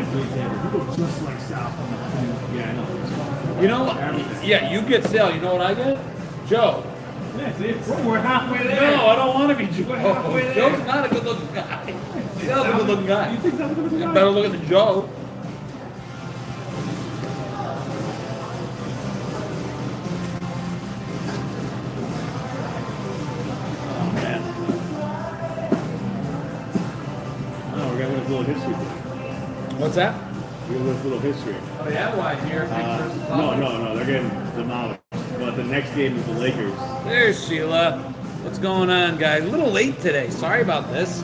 People just like Sal. Yeah, I know. You know, yeah, you get Sal. You know what I get? Joe. Yeah, we're halfway there. No, I don't want to be Joe. We're halfway there. Joe's not a good-looking guy. Sal's a good-looking guy. You think Sal's a good-looking guy? Better looking than Joe. A little history. What's that? We have a little history. Oh yeah, why here? No, they're getting demolished. But the next game is the Lakers. There's Sheila. What's going on, guys? A little late today. Sorry about this.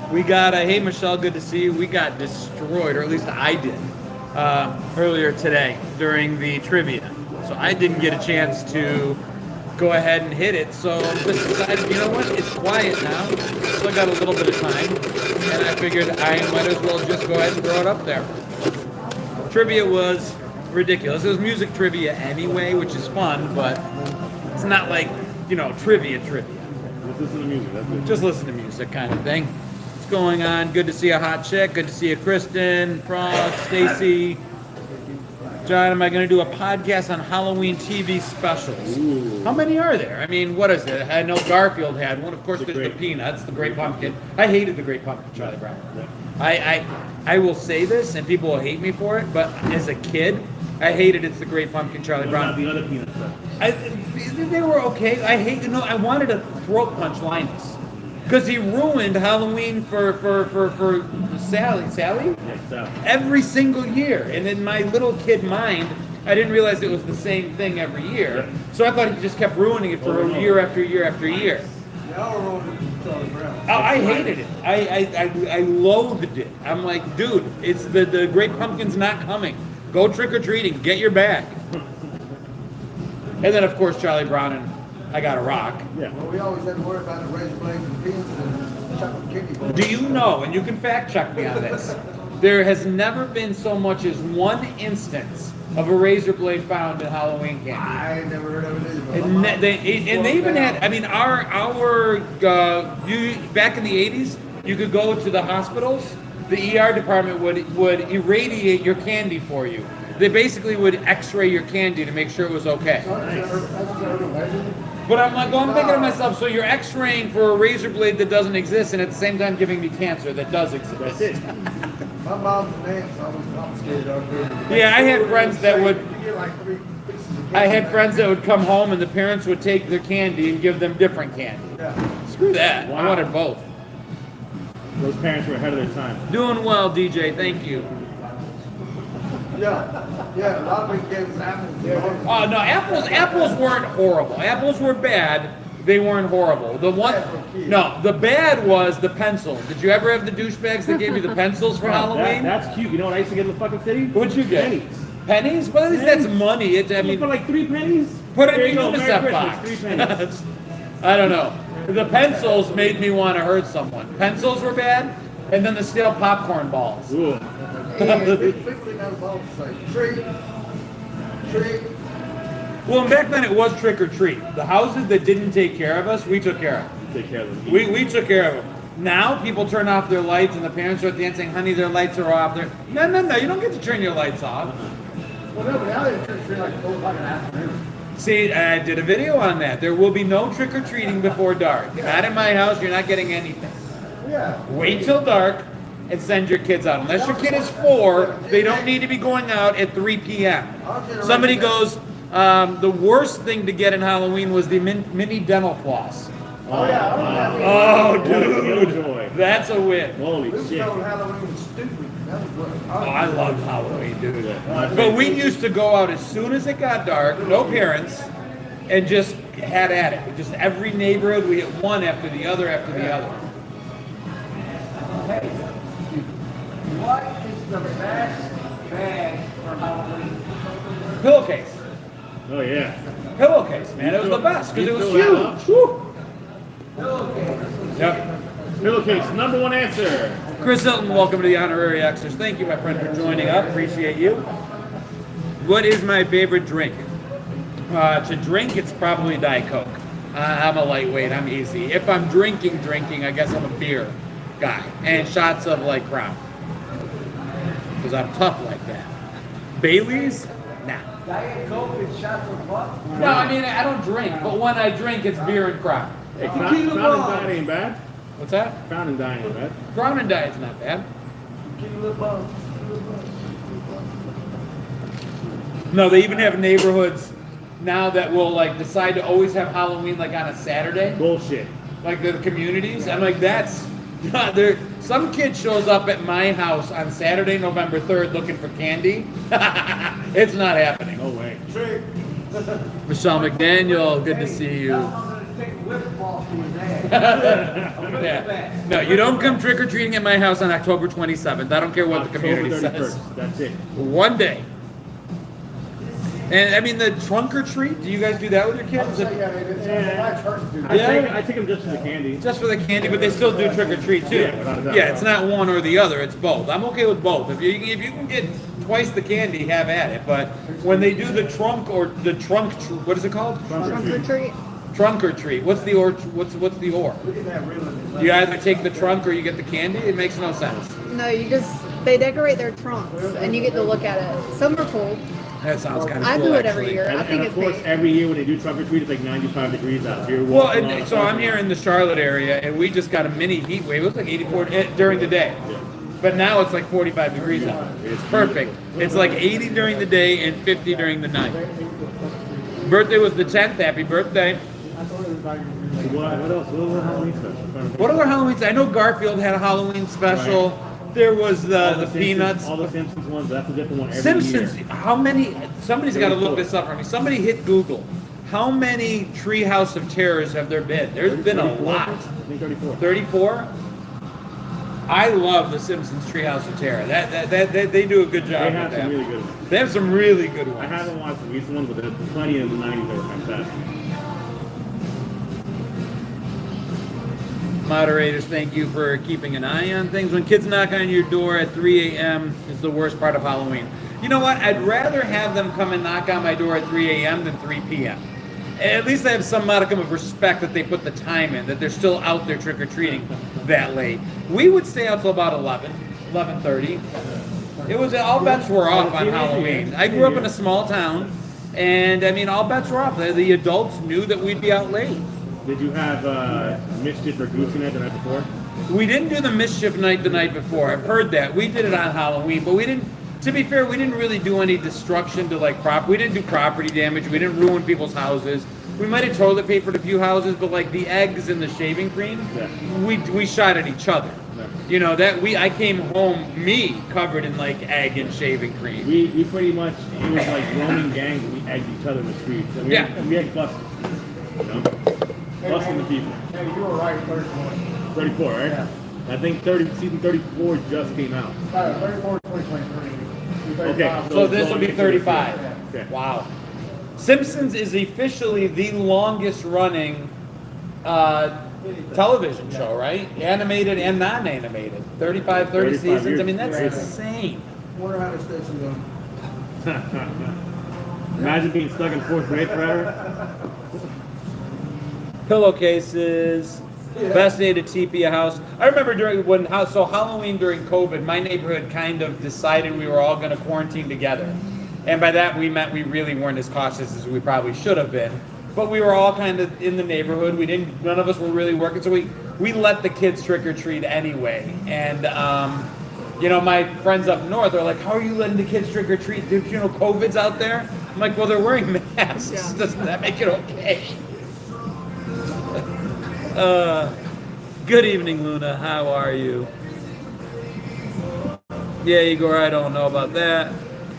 We got hey Michelle, good to see you. We got destroyed, or at least I did, earlier today during the trivia. So I didn't get a chance to go ahead and hit it. So just decided, you know what? It's quiet now. Still got a little bit of time. And I figured I might as well just go ahead and throw it up there. Trivia was ridiculous. It was music trivia anyway, which is fun, but it's not like, trivia. Just listen to music. That's it. Just listen to music kind of thing. What's going on? Good to see a hot chick. Good to see you, Kristen, Frost, Stacy. John, am I going to do a podcast on Halloween TV specials? Ooh. How many are there? I mean, what is it? I know Garfield had one. Of course, there's the Peanuts, the Great Pumpkin. I hated the Great Pumpkin, Charlie Brown. I will say this, and people will hate me for it, but as a kid, I hated It's the Great Pumpkin, Charlie Brown. Not the other Peanuts stuff. They were okay. I wanted to throat punch Linus. Because he ruined Halloween for Sally. Sally? Yeah, so. Every single year. And in my little kid mind, I didn't realize it was the same thing every year. Yeah. So I thought he just kept ruining it for year after year after year. I hated it. I loathed it. I'm like, dude, it's the Great Pumpkin's not coming. Go trick-or-treating. Get your bag. And then, of course, Charlie Brown and I Got a Rock. Yeah. Well, we always had to worry about the razor blades and pins and chocolate kidney. Do you know, and you can fact check me on this, there has never been so much as one instance of a razor blade found in Halloween candy. I never heard of it either. but And my mom they even had, down. I mean, back in the 80s, you could go to the hospitals, the ER department would irradiate your candy for you. They basically would x-ray your candy to make sure it was okay. But I'm thinking to myself, so you're x-raying for a razor blade that doesn't exist and at the same time giving me cancer that does exist. That's it. My mom's an aunt, so I was confiscated our food. Yeah, I had friends that would, You get like 3 pieces of I had candy. friends that would come home and the parents would take their candy and give them different candy. Yeah. Screw that. I Wow. wanted both. Those parents were ahead of their time. Doing well, DJ. Thank you. Yeah, a lot of people gave us apples. Oh no, apples weren't horrible. Apples were bad. They weren't horrible. The bad was the pencil. Did you ever have the douchebags that gave you the pencils for Halloween? That's cute. You know what I used to get in the fucking city? What'd you get? Pennies. Pennies? Well, at least that's money. You put like 3 pennies? Put it There in you the go, Merry UNICEF Christmas, box. 3 pennies. I don't know. The pencils made me want to hurt someone. Pencils were bad, and then the stale popcorn balls. Ooh. And people didn't have a ball to say, treat. Well, back then it was trick or treat. The houses that didn't take care of us, we took care of. Take care of them. We took care of them. Now people turn off their lights, and the parents are at the end saying, "Honey, their lights are off." They're, no, you don't get to turn your lights off. Well, no, but now they turn treat like 4 o'clock in the afternoon. See, I did a video on that. There will be no trick or treating before dark. Not in my house. You're not getting anything. Yeah. Wait till dark and send your kids out. Unless your kid is 4, they don't need to be going out at 3 p.m. Somebody goes, the worst thing to get in Halloween was the mini dental floss. Oh, yeah. Oh, Killjoy. dude. That's a win. Holy We shit. told Halloween was stupid. That was what. Oh, I loved Halloween, dude. My But we used to go out as soon as it got dark, no parents, and just had at it. Just every neighborhood, we hit one after the other after the other. Hey, what is the best bag for Halloween? Pillowcase. Oh, yeah. Pillowcase, man. It was the best because it was You fill that huge. Woo. Pillowcase. Yep. Pillowcase, number 1 answer. Chris Hilton, welcome to the Honorary Xers. Thank you, my friend, for joining up. Appreciate you. What is my favorite drink? To drink, it's probably Diet Coke. I'm a lightweight. I'm easy. If I'm drinking, I guess I'm a beer guy. And shots of, like, Crown. because I'm tough like that. Bailey's? Nah. Diet Coke and shots of what? No, I mean, I don't drink, but when I drink, it's beer and crop. Hey, Crown and Diet ain't bad. What's that? Crown and Diet ain't bad. Crown and Diet's not bad. No, they even have neighborhoods now that will like decide to always have Halloween like on a Saturday, Bullshit. like the communities. I'm like, that's not there. Some kid shows up at my house on Saturday, November 3rd, looking for candy. It's not happening. No way. Michelle McDaniel, good to see you. Yeah. No, you don't come trick or treating at my house on October 27th. I don't care what the community says. That's it. One day. And I mean, the trunk or treat, do you guys do that with your kids? I take them just for the candy. Just for the candy, but they still do trick or treat too. Yeah, without a doubt. Yeah, it's not one or the other, it's both. I'm okay with both. If you can get twice the candy, have at it. But when they do the trunk or the trunk, what is it called? Trunk or treat. Trunk or treat. What's the or? What's the or? You either take the trunk or you get the candy. It makes no sense. No, they decorate their trunks and you get to look at it. Some are cool. That sounds kind of I cool. do it every actually. year. I think And it's of course, neat. every year when they do trunk or treat, it's like 95 degrees out. So you're Well, walking on and a so I'm fucking- here in the Charlotte area, and we just got a mini heat wave. It was like 84 during the day, but now it's like 45 degrees out. It's perfect. It's like 80 during the day and 50 during the night. Birthday was the 10th. Happy birthday. What else? What other Halloween special? What other Halloween? I know Garfield had a Halloween special. There was All the Simpsons- Peanuts. All the Simpsons ones. That's a different one every Simpsons. year. How many? Somebody's got to look this up for me. Somebody hit Google. How many Treehouse of Terrors have there been? There's been a 34? lot. I think 34. 34. I love the Simpsons Treehouse of Terror. That they do a good job They with have that. some really good ones. They have some really good I ones. haven't watched the recent ones, but there's plenty in the 90s that were fantastic. Moderators, thank you for keeping an eye on things. When kids knock on your door at 3 a.m. is the worst part of Halloween. You know what? I'd rather have them come and knock on my door at 3 a.m. than 3 p.m. At least I have some modicum of respect that they put the time in, that they're still out there trick-or-treating that late. We would stay out till about 11:30. It was, all bets were off on Halloween. I grew up in a small town, and I mean, all bets were off. The adults knew that we'd be out late. Did you have Mischief or Goosey Night the night before? We didn't do the Mischief Night the night before. I've heard that. We did it on Halloween, but we didn't, to be fair, we didn't really do any destruction to like we didn't do property damage. We didn't ruin people's houses. We might have toilet papered a few houses, but like the eggs and the shaving cream, Yeah. we shot at each other. Yeah. You know, I came home, me, covered in like egg and shaving cream. We pretty much, it was like roaming gangs. We egged each other in the streets. And we Yeah. we had busted. You know? Busting the people. Hey, you were right, 34. 34, right? Yeah. I think season 34 just came out. 34, 2023. Okay. So this will be 35. Okay. Wow. Simpsons is officially the longest running television show, right? Animated and non-animated. 30 35 seasons. years. I mean, that's Crazy. insane. Wonder how the station going. Imagine being stuck in fourth grade forever. Pillowcases. Best day to TP a house. I remember Halloween during COVID, my neighborhood kind of decided we were all going to quarantine together. And by that we meant we really weren't as cautious as we probably should have been. But we were all kind of in the neighborhood. None of us were really working, so we let the kids trick or treat anyway. And you know, my friends up north are like, "How are you letting the kids trick or treat? Dude, you know, COVID's out there." I'm like, "Well, they're wearing masks. Yeah. Doesn't that make it okay?" Good evening, Luna. How are you? Yeah, Igor, I don't know about that.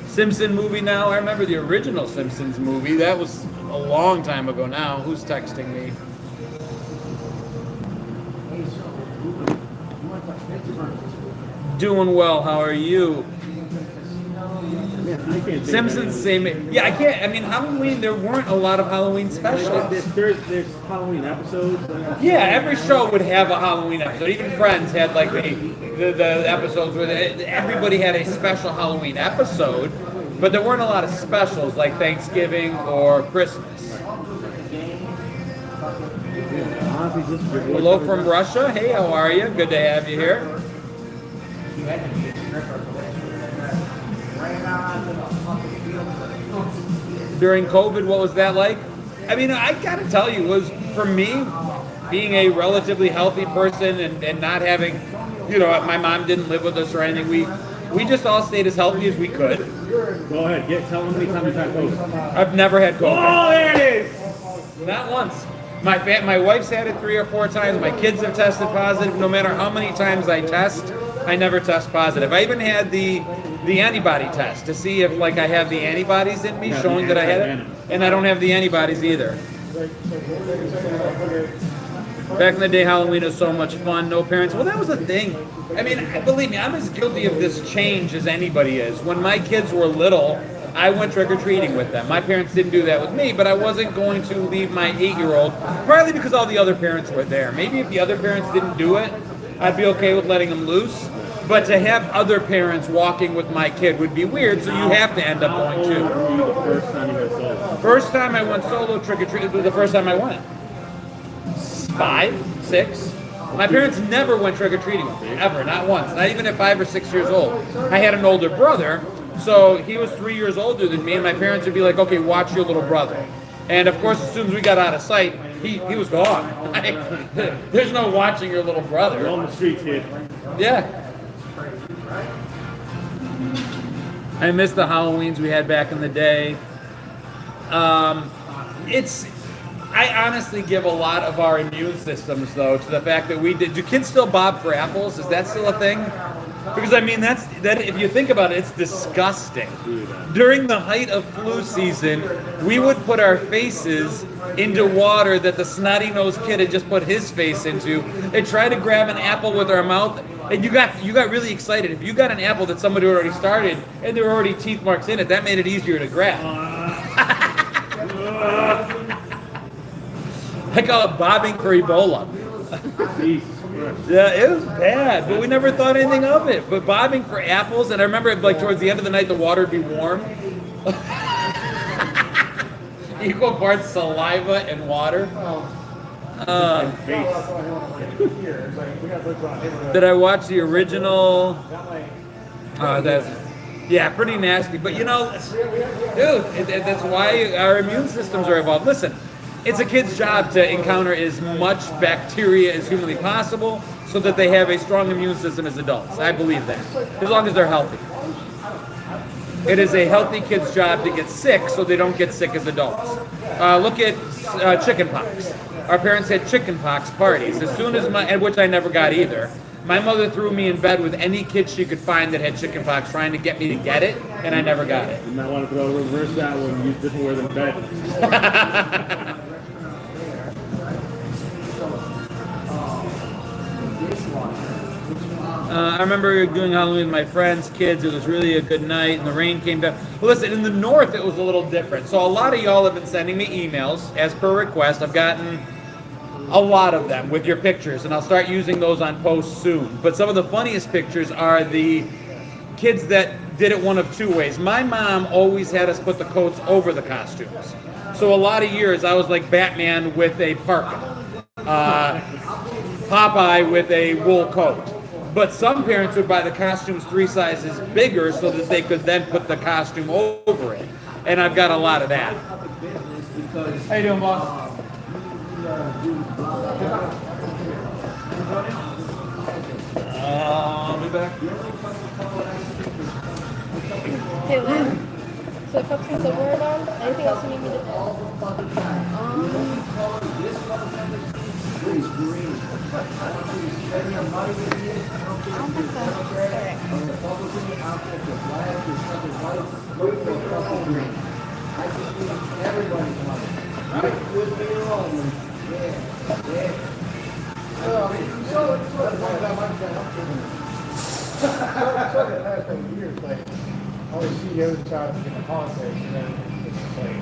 Simpson movie now. I remember the original Simpsons movie. That was a long time ago now. Who's texting me? Doing well. How are you? I can't think Simpsons, of same. Yeah, I can't. I mean, Halloween, there weren't a lot of Halloween specials. There's Halloween episodes. Yeah, every show would have a Halloween episode. Even Friends had like the episodes where everybody had a special Halloween episode, but there weren't a lot of specials like Thanksgiving or Christmas. Hello from Russia. Hey, how are you? Good to have you here. during COVID, what was that like? I mean, I gotta tell you, it was, for me, being a relatively healthy person and not having, my mom didn't live with us or anything. We just all stayed as healthy as we could. Go ahead. Tell them how many times you've had COVID. I've never had COVID. Oh, there it is. Not once. My wife's had it 3 or 4 times. My kids have tested positive. No matter how many times I test, I never test positive. I even had the antibody test to see if I have the antibodies in me, showing that I had it, and I don't have the antibodies either. Back in the day, Halloween was so much fun. No parents. Well, that was the thing. I mean, believe me, I'm as guilty of this change as anybody is. When my kids were little, I went trick-or-treating with them. My parents didn't do that with me, but I wasn't going to leave my 8-year-old, partly because all the other parents were there. Maybe if the other parents didn't do it, I'd be okay with letting them loose. But to have other parents walking with my kid would be weird, so you have to end up going too. The first time you went solo? First time I went solo trick-or-treating was the first time I went. 5, 6. My parents never went trick-or-treating with me, ever, not once. Not even at 5 or 6 years old. I had an older brother, so he was 3 years older than me, and my parents would be like, okay, watch your little brother. And of course, as soon as we got out of sight, he was gone. There's no watching your little brother. You're on the streets, kid. Yeah. I miss the Halloweens we had back in the day. I honestly give a lot of our immune systems, though, to the fact that we did. Do kids still bob for apples? Is that still a thing? Because I mean, that if you think about it, it's disgusting. During the height of flu season, we would put our faces into water that the snotty-nosed kid had just put his face into, and try to grab an apple with our mouth. And you got really excited. If you got an apple that somebody already started and there were already teeth marks in it, that made it easier to grab. I call it bobbing for Ebola. Yeah, it was bad, but we never thought anything of it. But bobbing for apples, and I remember towards the end of the night, the water would be warm. Equal parts saliva and water. Did I watch the original? Yeah, pretty nasty. But dude, that's why our immune systems are evolved. Listen, it's a kid's job to encounter as much bacteria as humanly possible so that they have a strong immune system as adults. I believe that, as long as they're healthy. It is a healthy kid's job to get sick so they don't get sick as adults. Look at chicken pox. Our parents had chicken pox parties. As soon as which I never got either. My mother threw me in bed with any kid she could find that had chicken pox, trying to get me to get it, and I never got it. You might want to reverse that one. Use different words in bed. I remember doing Halloween with my friends, kids. It was really a good night, and the rain came down. Well, listen, in the north, it was a little different. So a lot of y'all have been sending me emails, as per request. I've gotten a lot of them with your pictures, and I'll start using those on posts soon. But some of the funniest pictures are the kids that did it one of 2 ways. My mom always had us put the coats over the costumes. So a lot of years, I was like Batman with a parka, Popeye with a wool coat. But some parents would buy the costumes 3 sizes bigger so that they could then put the costume over it. And I've got a lot of that. How you doing, boss? I'll be back. Hey, Lynn. So cups and silverware done? Anything else you need me to do? I don't think so. I always see the other side of the politics, and then it's like,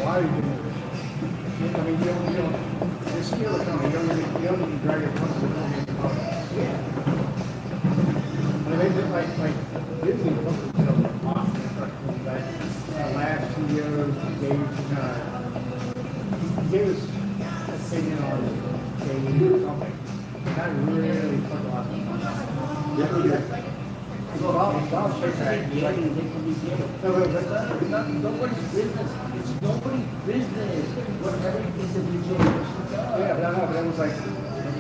why are you doing this? I mean, you don't, you're still coming, you don't even drag your punches in the politics. Yeah. I mean, they did like Disney took that last 2 years, gave us opinion on gaming or something. That really took a lot of fun. Bob I'm chasing that. He's like, no, what's that? Nobody's business. It's nobody's business. What every individual person does. Yeah, but I know, but it was like,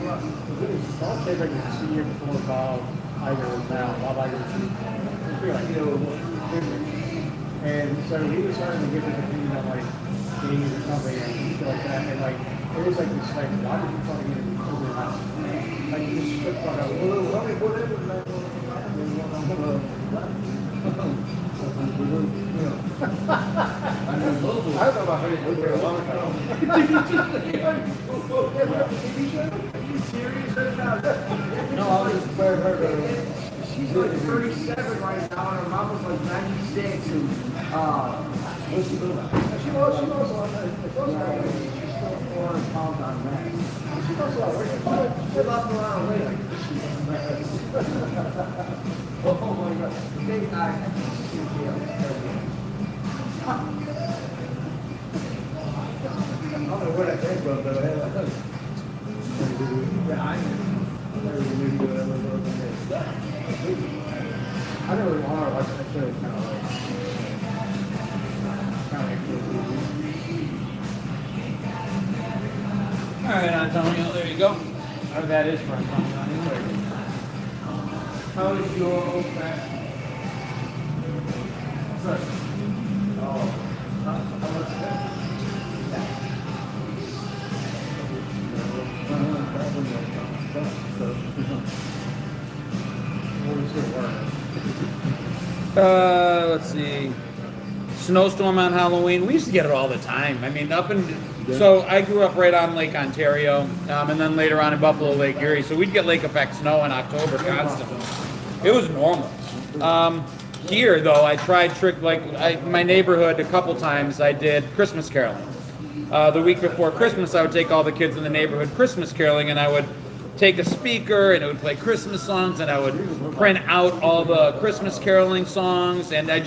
I'll say like a senior before Bob Iger was now, Bob Iger was like, and so he was starting to give his opinion on like games or something and stuff like that, and like, it was like this, like, why did you fucking get into the house? Like, you just took fuck out, whatever, man. I don't know about how you look at a long time. No, I was just She's like 37 right now, and her mom was like 96, and what's she doing? She was a lot of She's still 400 pounds on that. She lost a lot of weight. She lost a lot of weight. Oh my God. Big guy. I don't know where that came from, though. I never really wanted to watch that show. It's kind of All right, Antonio, there you go. Or that is for Antonio. How is your old fashioned? Oh, how much is that? Let's see. Snowstorm on Halloween. We used to get it all the time. I mean, so I grew up right on Lake Ontario, and then later on in Buffalo Lake Erie. So we'd get lake effect snow in October constantly. It was normal. Here, though, I tried my neighborhood a couple times. I did Christmas caroling. The week before Christmas, I would take all the kids in the neighborhood Christmas caroling, and I would take a speaker and it would play Christmas songs, and I would print out all the Christmas caroling songs, and a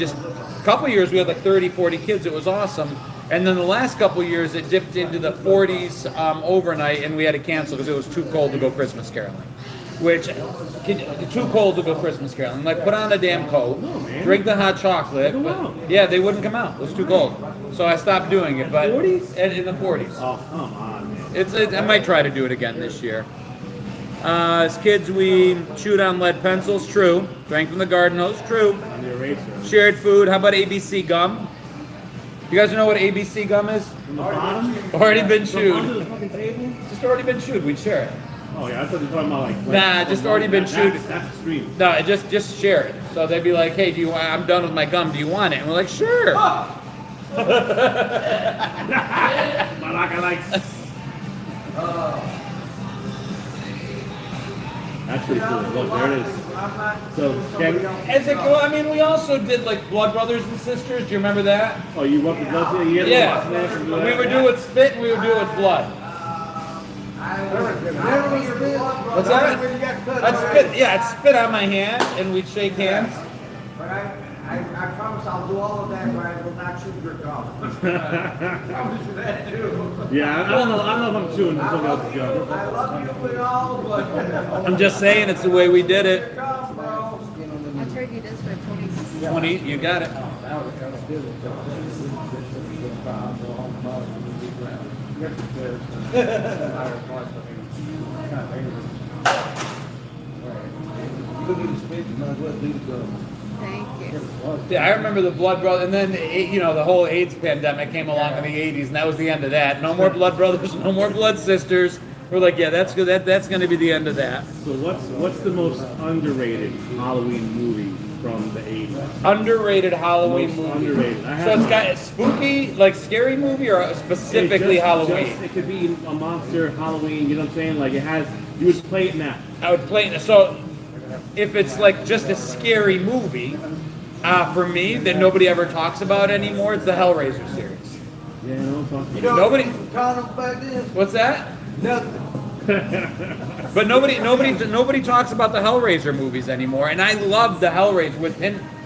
couple years we had like 30, 40 kids. It was awesome. And then the last couple years it dipped into the 40s overnight, and we had to cancel because it was too cold to go Christmas caroling. Too cold to go Christmas caroling. Like, put on a damn coat, drink the hot chocolate. But, yeah, they wouldn't come out. It was too cold. So I stopped doing it. But in the 40s. Oh, come on, man. I might try to do it again this year. As kids, we chewed on lead pencils. True. Drank from the garden hose. True. On the eraser. Shared food. How about ABC gum? You guys know what ABC gum is? From the bottom? Already been From chewed. under the fucking table? Just already been chewed. We'd share it. Oh, yeah, I thought you were talking about like... Nah, just already been chewed. That's extreme. No, just share it. So they'd be like, "Hey, I'm done with my gum. Do you want it?" And we're like, "Sure." Malaka likes... That's pretty cool. Look, there it is. So, Well, I mean, we also did like Blood Brothers and Sisters. Do you remember that? oh, you want the blood? Yeah. We would do it with spit, and we would do it with blood. What's that? I'd spit. Yeah, I'd spit on my hand, and we'd shake hands. But I promise I'll do all of that, but I will not chew your gum. I promise you that too. Yeah, I don't know if I'm chewing something else's gum. I love you with all, but I'm just saying, it's the way we did it. gum, bro. I'll trade you this for 20. 20, you got it. Thank you. Yeah, I remember the Blood Brothers, and then the whole AIDS pandemic came along in the '80s, and that was the end of that. No more Blood Brothers, no more Blood Sisters. We're like, yeah, that's good. That's going to be the end of that. So what's the most underrated Halloween movie from the 80s? Underrated Halloween Most movie. underrated. So it's got a spooky, like scary movie, or specifically Halloween. It could be a monster Halloween. You know what I'm saying? Like you would play it now. I would play it. So if it's like just a scary movie, for me that nobody ever talks about anymore, it's the Hellraiser series. Yeah, no, fuck. Nobody. Condoms back then? What's that? Nothing. But nobody talks about the Hellraiser movies anymore, and I love the Hellraiser with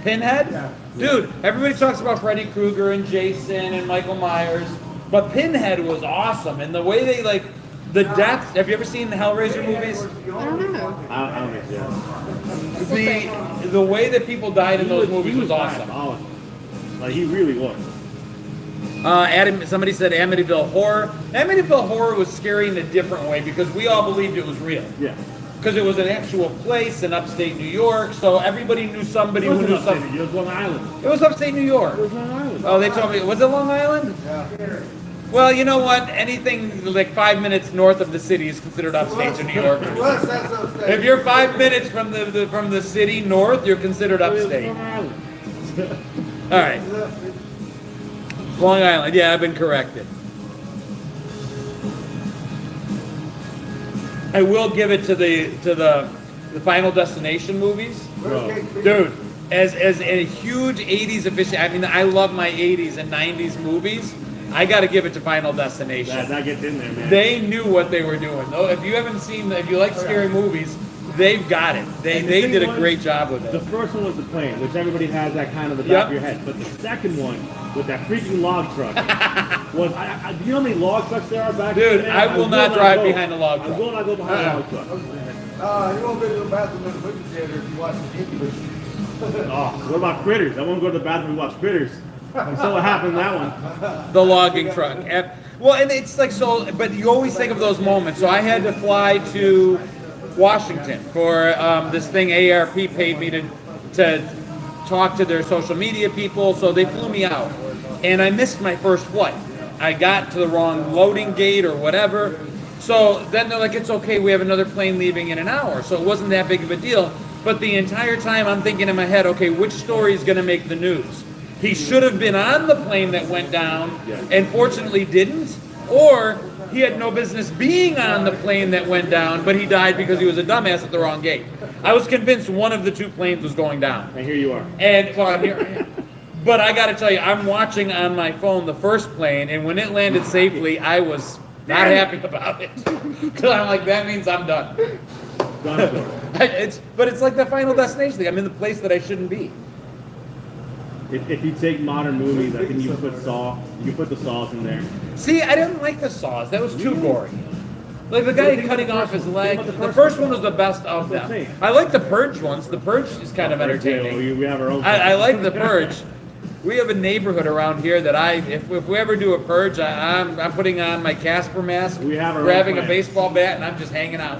Pinhead. Dude, everybody talks about Freddy Krueger and Jason and Michael Myers, but Pinhead was awesome, and the way they The deaths. Have you ever seen the Hellraiser movies? I don't know. I don't think so. The way that people died in those movies was awesome. diabolical. Like he really was. Somebody said Amityville Horror. Amityville Horror was scary in a different way because we all believed it was real. Yeah. Because it was an actual place in upstate New York, so everybody knew somebody who knew somebody. It was Long Island. It was upstate New York. It was Long Island. Oh, they told me. Was it Long Island? Yeah. Well, you know what? Anything like 5 minutes north of the city is considered upstate to New York. West, that's upstate. If you're 5 minutes from the city north, you're considered It was upstate. Long Island. All right. Long Island. Yeah, I've been corrected. I will give it to the Final Destination movies. Dude, as a huge 80s aficionado, I mean, I love my 80s and 90s movies. I got to give it to Final Destination. That gets in there, man. They knew what they were doing. Though, if you like scary movies, they've got it. They did a great job with The it. first one was the plane, which everybody has that kind of the back Yep. of your head. But the second one, with that freaking log truck, was, do you know how many log trucks there are back Dude, there? I will not drive behind a log I truck. will not go behind a log truck. You won't go to the bathroom in the movie theater if you watch the indie movie. Oh, what about Critters? I won't go to the bathroom and watch Critters. And so what happened in that one? The logging truck. Well, and it's like so, but you always think of those moments. So I had to fly to Washington for this thing. ARP paid me to talk to their social media people, so they flew me out, and I missed my first flight. I got to the wrong loading gate or whatever. So then they're like, "It's okay, we have another plane leaving in an hour." So it wasn't that big of a deal. But the entire time I'm thinking in my head, okay, which story is going to make the news? He should have been on the plane that went down and fortunately didn't, or he had no business being on the plane that went down, but he died because he was a dumbass at the wrong gate. I was convinced one of the two planes was going down. And here you are. And well, here I am. But I got to tell you, I'm watching on my phone the first plane, and when it landed safely, I was not happy about it. Because I'm like, that means I'm done. Done for. But it's like the Final Destination thing. I'm in the place that I shouldn't be. If you take modern movies, I think you put Saw. You put the Saws in there. See, I didn't like the Saws. That was too gory. Like the guy cutting off his leg. The first one was the best of them. I like the Purge ones. The Purge is kind of entertaining. We have our own. I like the Purge. We have a neighborhood around here that if we ever do a Purge, I'm putting on my Casper mask, We have our own grabbing a plan. baseball bat, and I'm just hanging out.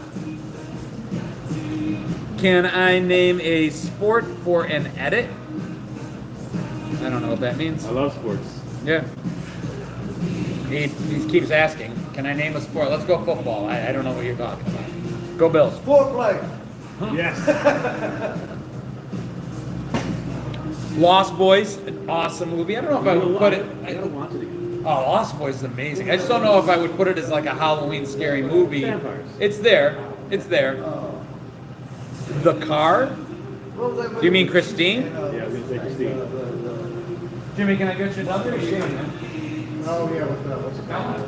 Can I name a sport for an edit? I don't know what that means. I love sports. Yeah. He keeps asking, can I name a sport? Let's go football. I don't know what you're talking about. Go Bills. Foreplay. Yes. Lost Boys, an awesome movie. I don't know if I would put it. I gotta watch it again. Oh, Lost Boys is amazing. I just don't know if I would put it as like a Halloween scary movie. Vampires. It's there. It's there. The Car? Do you mean Christine? Yeah, I was gonna say Christine. Jimmy, can I get your number? Oh, yeah, what's it called?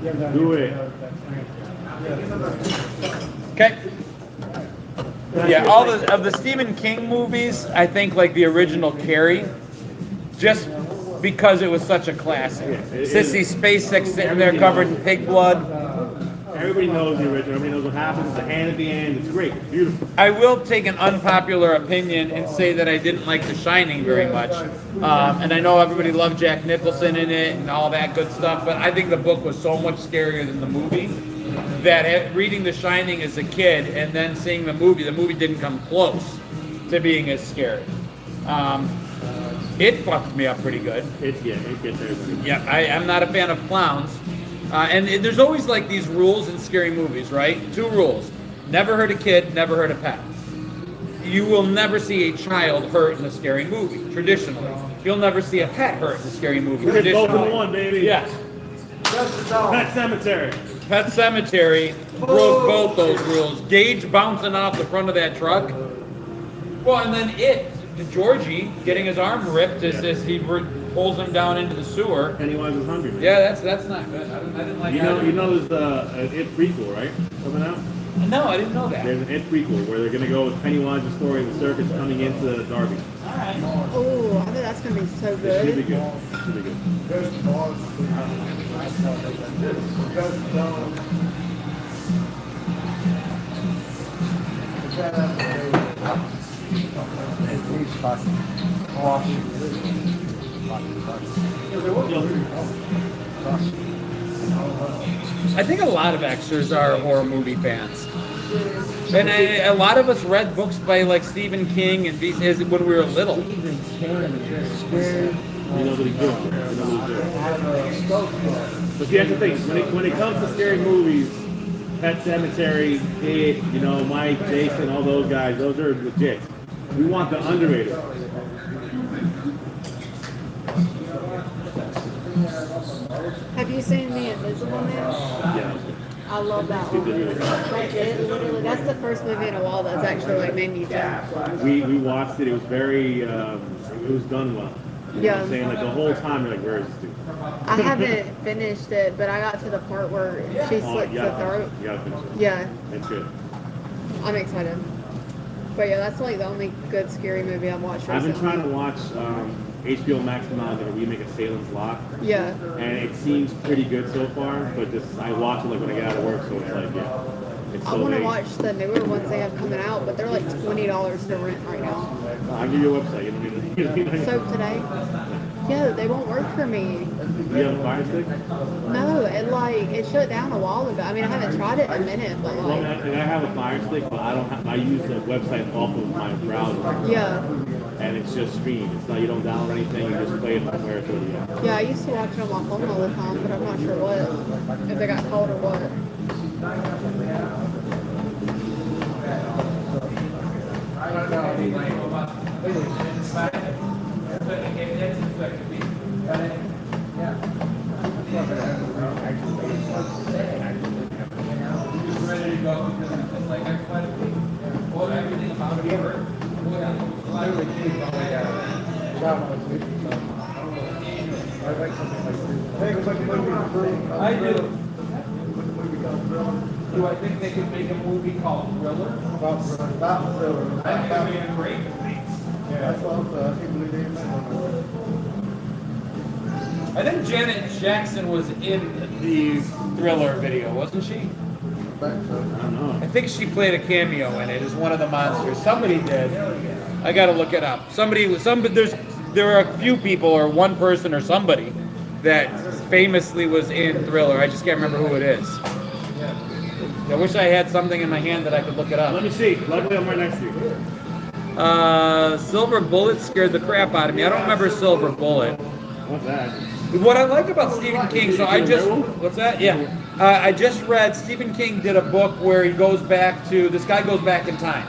Yeah. Do it. Okay. Yeah, all of the Stephen King movies, I think like the original Carrie, just because it was such a classic. Sissy Spacek sitting there covered in pig blood. Everybody knows the original. Everybody knows what happens. The hand at the end. It's great. It's beautiful. I will take an unpopular opinion and say that I didn't like The Shining very much. And I know everybody loved Jack Nicholson in it and all that good stuff, but I think the book was so much scarier than the movie that reading The Shining as a kid and then seeing the movie didn't come close to being as scary. It fucked me up pretty good. It gets everybody. Yeah, I'm not a fan of clowns. And there's always like these rules in scary movies, right? 2 rules. Never hurt a kid, never hurt a pet. You will never see a child hurt in a scary movie, traditionally. You'll never see a pet hurt in a scary movie, Hit both traditionally. in one, baby. Yes. Just the dog. Pet Cemetery. Pet Cemetery broke both those rules. Gage bouncing off the front of that truck. Well, and then Georgie getting his arm ripped as he pulls him down into the sewer. Pennywise was hungry. Man. Yeah, that's not good. I didn't like that. You know there's it prequel, right? Coming out. No, I didn't know that. There's an It prequel where they're gonna go with Pennywise's story of the circus coming into Derby. All right. Oh, I bet that's gonna be so It should be good. good. It should be good. There's the balls. Just don't. These fucking I think a lot of extras are horror movie fans. And a lot of us read books by like Stephen King and these when we were little. Even King, scared. You know that he's good. You know that he's good. But see, that's the thing. When it comes to scary movies, Pet Cemetery, It, you know, Mike, Jason, all those guys, those are legit. We want the underrated. Have you seen The Invisible Man? Yeah. I love that one. Like, it literally, that's the first movie in a while that's actually like made me jump. We watched it. It was very, it was done well. You know what I'm saying? Like the whole time, you're like, where is this dude? I haven't finished it, but I got to the part where she slits the throat. You gotta finish it. Yeah, It's good. I'm excited. But yeah, that's like the only good scary movie I've watched I've recently. been trying to watch HBO Max now, a remake of Salem's Lot. Yeah. And it seems pretty good so far, but just I watch it like when I get out of work, so it's like, yeah. It's I so want to late. watch the newer ones they have coming out, but they're like $20 to rent right now. I'll give you a website. You know, Soap Today? Yeah, they won't work for me. you have a Fire Stick? No, it shut down a while ago. I mean, I haven't tried it in a minute, but Well, like, I have a Fire Stick, but I don't have. I use the website off of my browser, yeah. and it's just streamed. It's not you don't download anything. You just play it from where it's already at. Yeah, I used to watch it on my phone all the time, but I'm not sure what. If they got called or what. I don't know. I mean, Ready to go because it's like everything about it worked. I do. Do I think they could make a movie called Thriller? I think it would be a great movie. I think Janet Jackson was in the Thriller video, wasn't she? I don't know. I think she played a cameo in it as one of the monsters. Somebody did. I gotta look it up. There are a few people or one person or somebody that famously was in Thriller. I just can't remember who it is. I wish I had something in my hand that I could look it Let up. me see. Luckily, I'm right next to you. Silver Bullet scared the crap out of me. I don't remember Silver Bullet. What's that? What I like about Stephen King, so I just, what's that? Yeah. I just read, Stephen King did a book where he goes back to, this guy goes back in time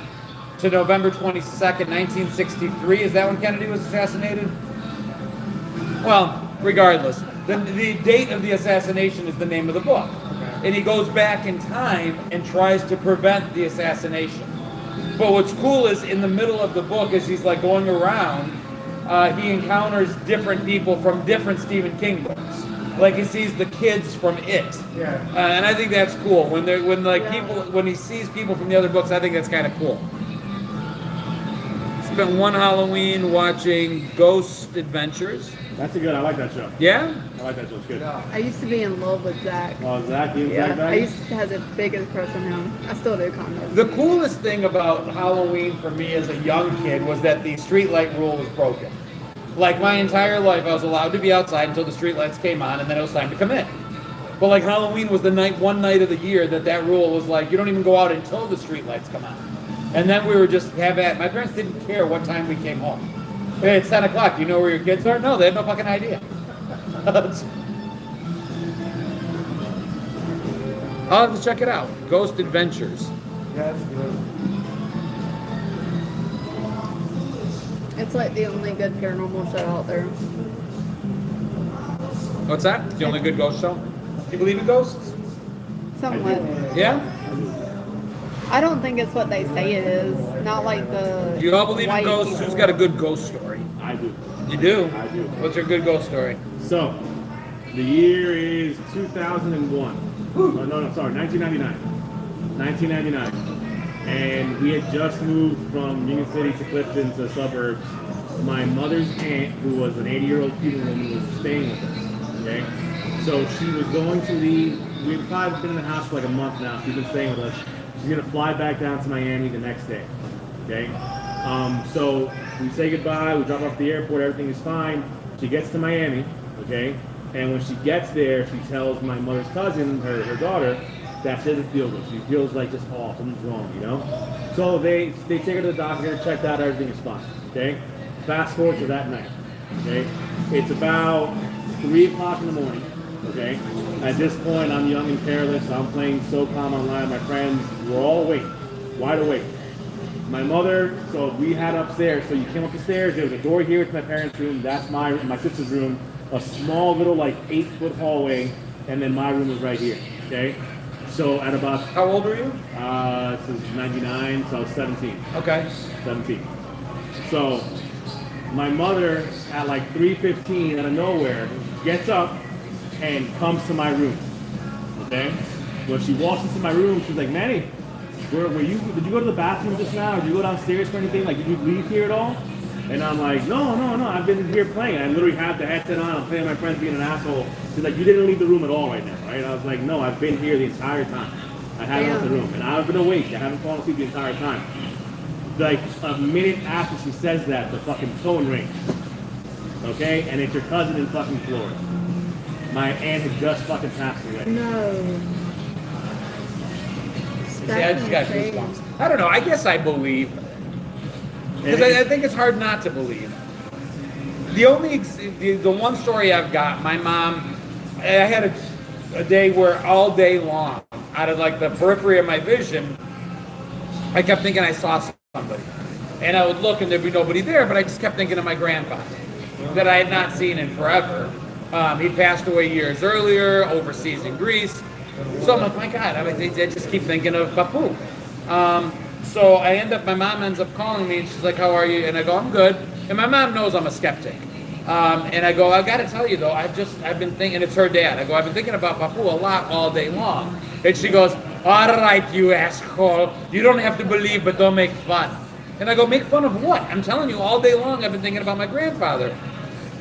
to November 22nd, 1963. Is that when Kennedy was assassinated? Well, regardless, the date of the assassination is the name of the book. And he goes back in time and tries to prevent the assassination. But what's cool is in the middle of the book, as he's like going around, he encounters different people from different Stephen King books. Like he sees the kids from It, and I think that's cool. When he sees people from the other books, I think that's kind of cool. Spent one Halloween watching Ghost Adventures. That's a good. I like that show. Yeah. I like that show. It's good. I used to be in love with Zach. Oh, Zach, you and Yeah, Zach I Bagans? used to have the biggest crush on him. I still do, kind of. The coolest thing about Halloween for me as a young kid was that the streetlight rule was broken. Like my entire life, I was allowed to be outside until the streetlights came on, and then it was time to come in. But like Halloween was the one night of the year that rule was like you don't even go out until the streetlights come on. And then we were just have at. My parents didn't care what time we came home. Hey, it's 10 o'clock. Do you know where your kids are? No, they had no fucking idea. I'll have to check it out. Ghost Adventures. It's like the only good paranormal show out there. What's that? It's the only good ghost show? Do you believe in ghosts? Somewhat. Yeah? I don't think it's what they say it is. Not like the. Do you all believe in white ghosts? people. Who's got a good ghost story? I do. You do? I do. What's your good ghost story? So, the year is 2001. Oh, no, sorry, 1999. 1999. And we had just moved from Union City to Clifton to the suburbs. My mother's aunt, who was an 80-year-old Cuban woman, was staying with us. Okay? So she was going to leave. We've probably been in the house for like a month now. She's been staying with us. She's going to fly back down to Miami the next day. Okay? So we say goodbye. We drop off at the airport. Everything is fine. She gets to Miami. Okay? And when she gets there, she tells my mother's cousin, her daughter, that she doesn't feel good. She feels like just off, something's wrong, you know? So they take her to the doctor, get her checked out, everything is fine, okay? Fast forward to that night, okay? It's about 3 o'clock in the morning, okay? At this point, I'm young and careless. I'm playing SOCOM online. My friends, we're all awake, wide awake. My mother, so we had upstairs, so you came up the stairs, there was a door here to my parents' room, that's my sister's room, a small little like 8-foot hallway, and then my room was right here, okay? So at about... How old were you? This is 99, so I was 17. Okay. 17. So my mother at like 3:15 out of nowhere gets up and comes to my room. Okay? When she walks into my room, she's like, Manny, did you go to the bathroom just now? Or did you go downstairs for anything? Like, did you leave here at all? And I'm like, no, I've been here playing. I literally have the headset on. I'm playing my friends being an asshole. She's like, you didn't leave the room at all right now, right? I was like, no, I've been here the entire time. I haven't left the room. And I've been awake. I haven't fallen asleep the entire time. Like, a minute after she says that, the fucking phone rings. Okay? And it's your cousin in fucking Florida. My aunt had just fucking passed away. No. See, I just got goosebumps. I don't know. I guess I believe. Because I think it's hard not to believe. The one story I've got, my mom, I had a day where all day long, out of like the periphery of my vision, I kept thinking I saw somebody. And I would look and there'd be nobody there, but I just kept thinking of my grandfather that I had not seen in forever. He passed away years earlier, overseas in Greece. So I'm like, my God, I just keep thinking of Bapu. So my mom ends up calling me and she's like, how are you? And I go, I'm good. And my mom knows I'm a skeptic. And I go, I got to tell you though, I've been thinking, it's her dad. I go, I've been thinking about Bapu a lot all day long. And she goes, all right, you asshole. You don't have to believe, but don't make fun. And I go, make fun of what? I'm telling you, all day long I've been thinking about my grandfather.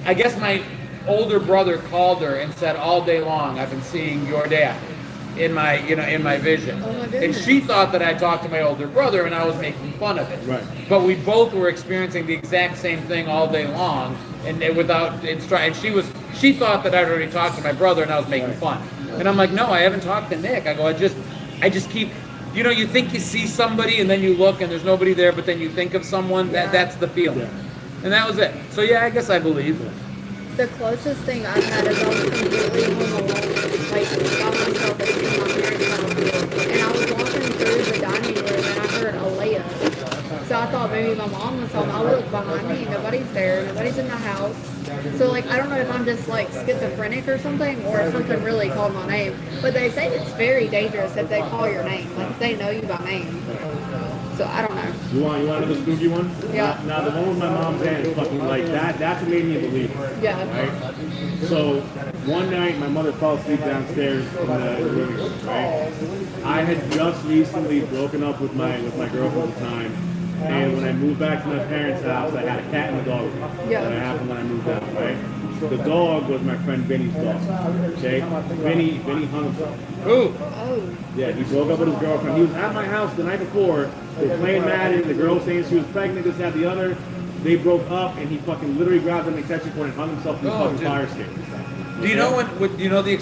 I guess my older brother called her and said, all day long I've been seeing your dad in my vision. Oh my And goodness. she thought that I talked to my older brother and I was making fun of it. Right. But we both were experiencing the exact same thing all day long, and she thought that I'd already talked to my brother and I was making fun. And I'm like, no, I haven't talked to Nick. I go, I just keep, you think you see somebody and then you look and there's nobody there, but then you think of someone. That's the feeling. Yeah. And that was it. So yeah, I guess I believe. The closest thing I've had is I was completely home alone, like by myself in my parents' house. And I was walking through the dining room and I heard Alea. So I thought maybe my mom was home. I looked behind me, nobody's there, nobody's in the house. So like I don't know if I'm just like schizophrenic or something, or if something really called my name. But they say it's very dangerous if they call your name, like if they know you by name. So I don't know. You want another spooky one? Yeah. Now the one with my mom's aunt is fucking like that. That's what made me believe it. Yeah. Right? So one night my mother fell asleep downstairs in the living room, right? I had just recently broken up with my girlfriend at the time. And when I moved back to my parents' house, I had a cat and a dog with me. Yeah. That happened when I moved out, right? The dog was my friend Vinny's dog. Okay? Vinny hung himself. Ooh. Oh. Yeah, he broke up with his girlfriend. He was at my house the night before. They were playing Madden. The girl saying she was pregnant, this, that, the other. They broke up, and he fucking literally grabbed an extension cord and hung himself in the fucking dude. fire escape. Do you know do you know the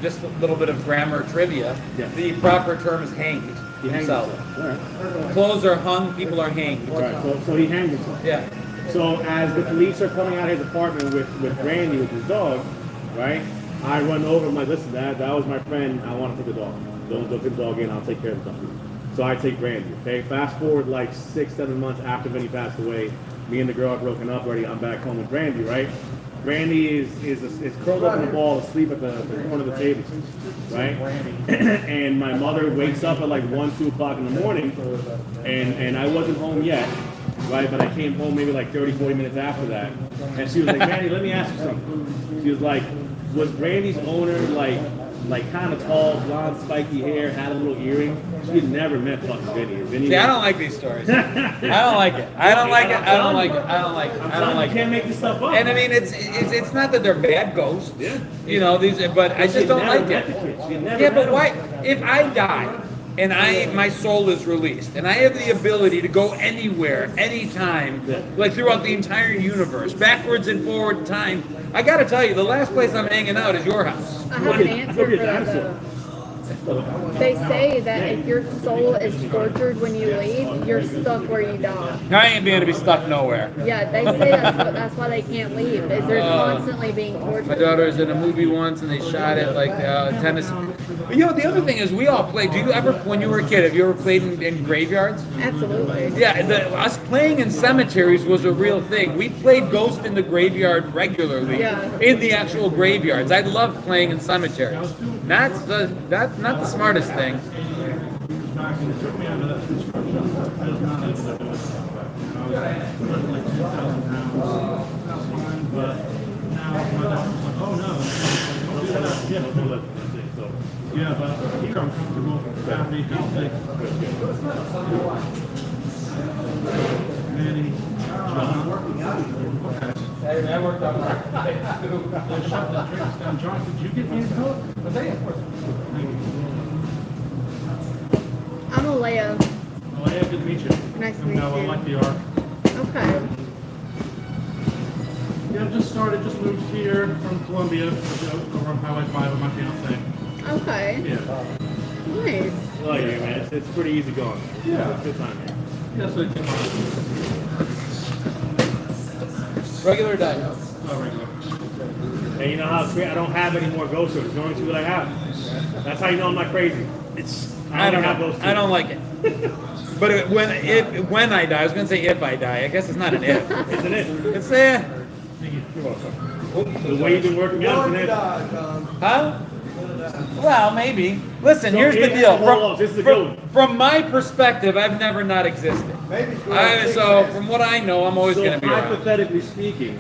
just a little bit of grammar trivia? Yeah. The proper term is hanged. He hanged himself. himself. All right. Clothes are hung, people are hanged. All right. So he hanged himself. Yeah. So as the police are coming out of his apartment with Randy, with his dog, right? I run over. I'm like, listen, that was my friend. I want to take the dog. Don't take the dog in. I'll take care of the dog. So I take Randy. Okay. Fast forward like 6-7 months after Vinny passed away. Me and the girl are broken up already. I'm back home with Randy, right? Randy is curled up in the ball, asleep at the corner of the table, right? And my mother wakes up at like 1-2 o'clock in the morning, and I wasn't home yet, right? But I came home maybe like 30-40 minutes after that, and she was like, Randy, let me ask you something. She was like, was Randy's owner like like kind of tall, blonde, spiky hair, had a little earring. She had never met fucking Vinny. Vinny See, I don't like these stories. I don't like it. I don't like it. I don't like it. I don't like it. I don't like You can't it. make this stuff up. And I mean, it's not that they're bad ghosts. Yeah. You know these, but I just don't never like met it. the kid. She had never Yeah, met but him. why? If I die and my soul is released and I have the ability to go anywhere, anytime, like throughout the entire universe, backwards and forward in time, I got to tell you, the last place I'm hanging out is your house. I have an answer for that though. They say that if your soul is tortured when you leave, you're stuck where you die. I ain't being to be stuck nowhere. Yeah, they say that's why they can't leave, is they're constantly being My tortured. daughter was in a movie once and they shot it like tennis. But you know, the other thing is we all played. Do you ever, when you were a kid, have you ever played in graveyards? Absolutely. Yeah, us playing in cemeteries was a real thing. We played Ghost in the Graveyard regularly in the actual graveyards. I loved playing in cemeteries. That's not the smartest thing. Yeah, but here I'm comfortable. Happy, healthy. Manny, John. That worked out. Shut the drinks down. John, did you get me a coat? I'm Alea. Oh, yeah, good to meet you. Nice to meet No, I you. like the arc. Okay. Yeah, I've just moved here from Columbia, over on Highway 5 with my fiance. Okay. Yeah. Nice. I like it, man. It's pretty easy going. Yeah. It's a good time here. Yeah, so it came on. Regular diet. Oh, regular. And you know how I don't have any more ghost stories. The only two that I have. That's how you know I'm not crazy. I don't have know. those two. I don't like it. But when I die, I was gonna say if I die. I guess it's not an if. It's an it. It's The way you've been working out, it's an it. huh? Well, maybe. Listen, So, here's the yeah, deal. hold on, this is a good one. From my perspective, I've never not existed. So from what I know, I'm always So gonna be around. hypothetically speaking,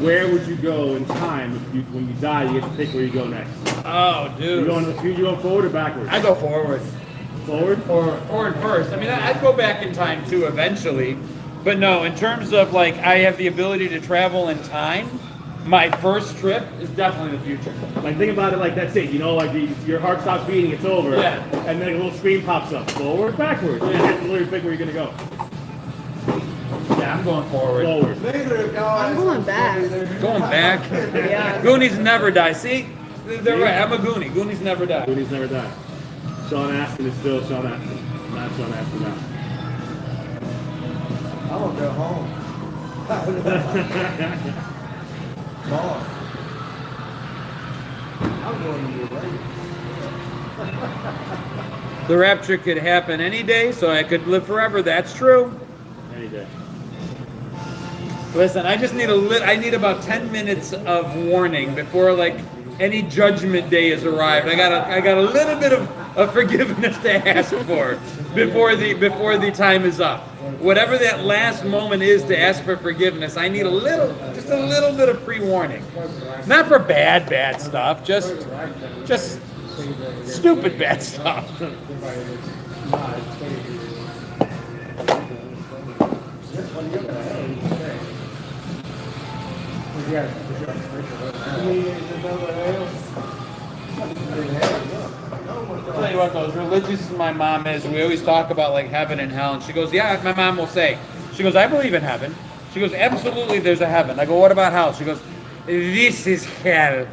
where would you go in time if when you die? You get to pick where you go next. Oh, You dude. going to the future? You going forward or backwards? I go forward. Forward. Or forward first. I mean, I'd go back in time too eventually. But no, in terms of like I have the ability to travel in time, my first trip is definitely the future. Like think about it like that's it. You know, like your heart stops beating, it's over. Yeah. And then a little screen pops up. Forward, backwards. You have to literally pick where you're gonna go. Yeah, I'm going forward. Forward. I'm going back. Going back. Yeah. Goonies never die. See? They're right. I'm a Goonie. Goonies never die. Goonies never die. Sean Astin is still Sean Astin. Not Sean Astin now. I want to go home. Mom. I'm going to your lady. The rapture could happen any day, so I could live forever. That's true. Any day. Listen, I just need I need about 10 minutes of warning before like any judgment day has arrived. I got a little bit of forgiveness to ask for before the time is up. Whatever that last moment is to ask for forgiveness, I need just a little bit of pre-warning. Not for bad stuff, just stupid bad stuff. I'll tell you what, though, as religious as my mom is, we always talk about like heaven and hell, and she goes, yeah, my mom will say, she goes, I believe in heaven. She goes, absolutely, there's a heaven. I go, what about hell? She goes, this is hell.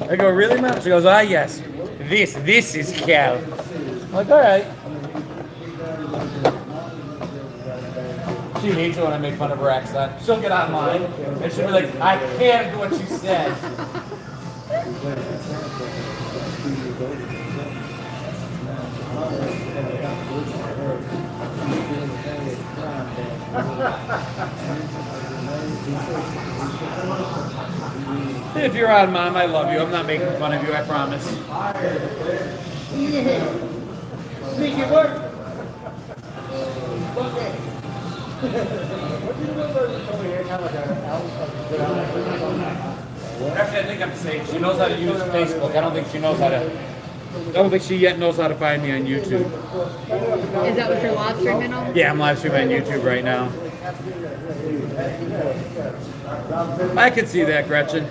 I go, really, Mom? She goes, ah, yes, this is hell. I'm like, all right. She hates it when I make fun of her accent. She'll get online and she'll be like, I can't do what you said. If you're on, Mom, I love you. I'm not making fun of you, I promise. Sneaky work. What do you know about somebody had kind of like an out? Actually, I think I'm safe. She knows how to use Facebook. I don't think she knows how to. I don't think she yet knows how to find me on YouTube. Is that what you're live streaming on? Yeah, I'm live streaming on YouTube right now. I can see that, Gretchen.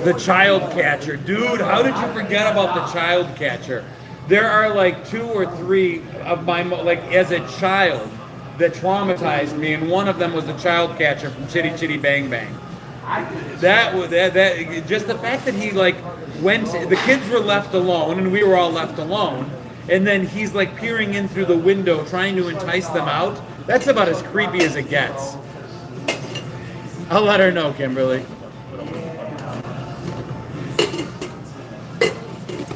The child catcher. Dude, how did you forget about the child catcher? There are like 2 or 3 of my, like as a child, that traumatized me, and one of them was the child catcher from Chitty Chitty Bang Bang. That was that just the fact that he like went, the kids were left alone and we were all left alone, and then he's like peering in through the window trying to entice them out. That's about as creepy as it gets. I'll let her know, Kimberly.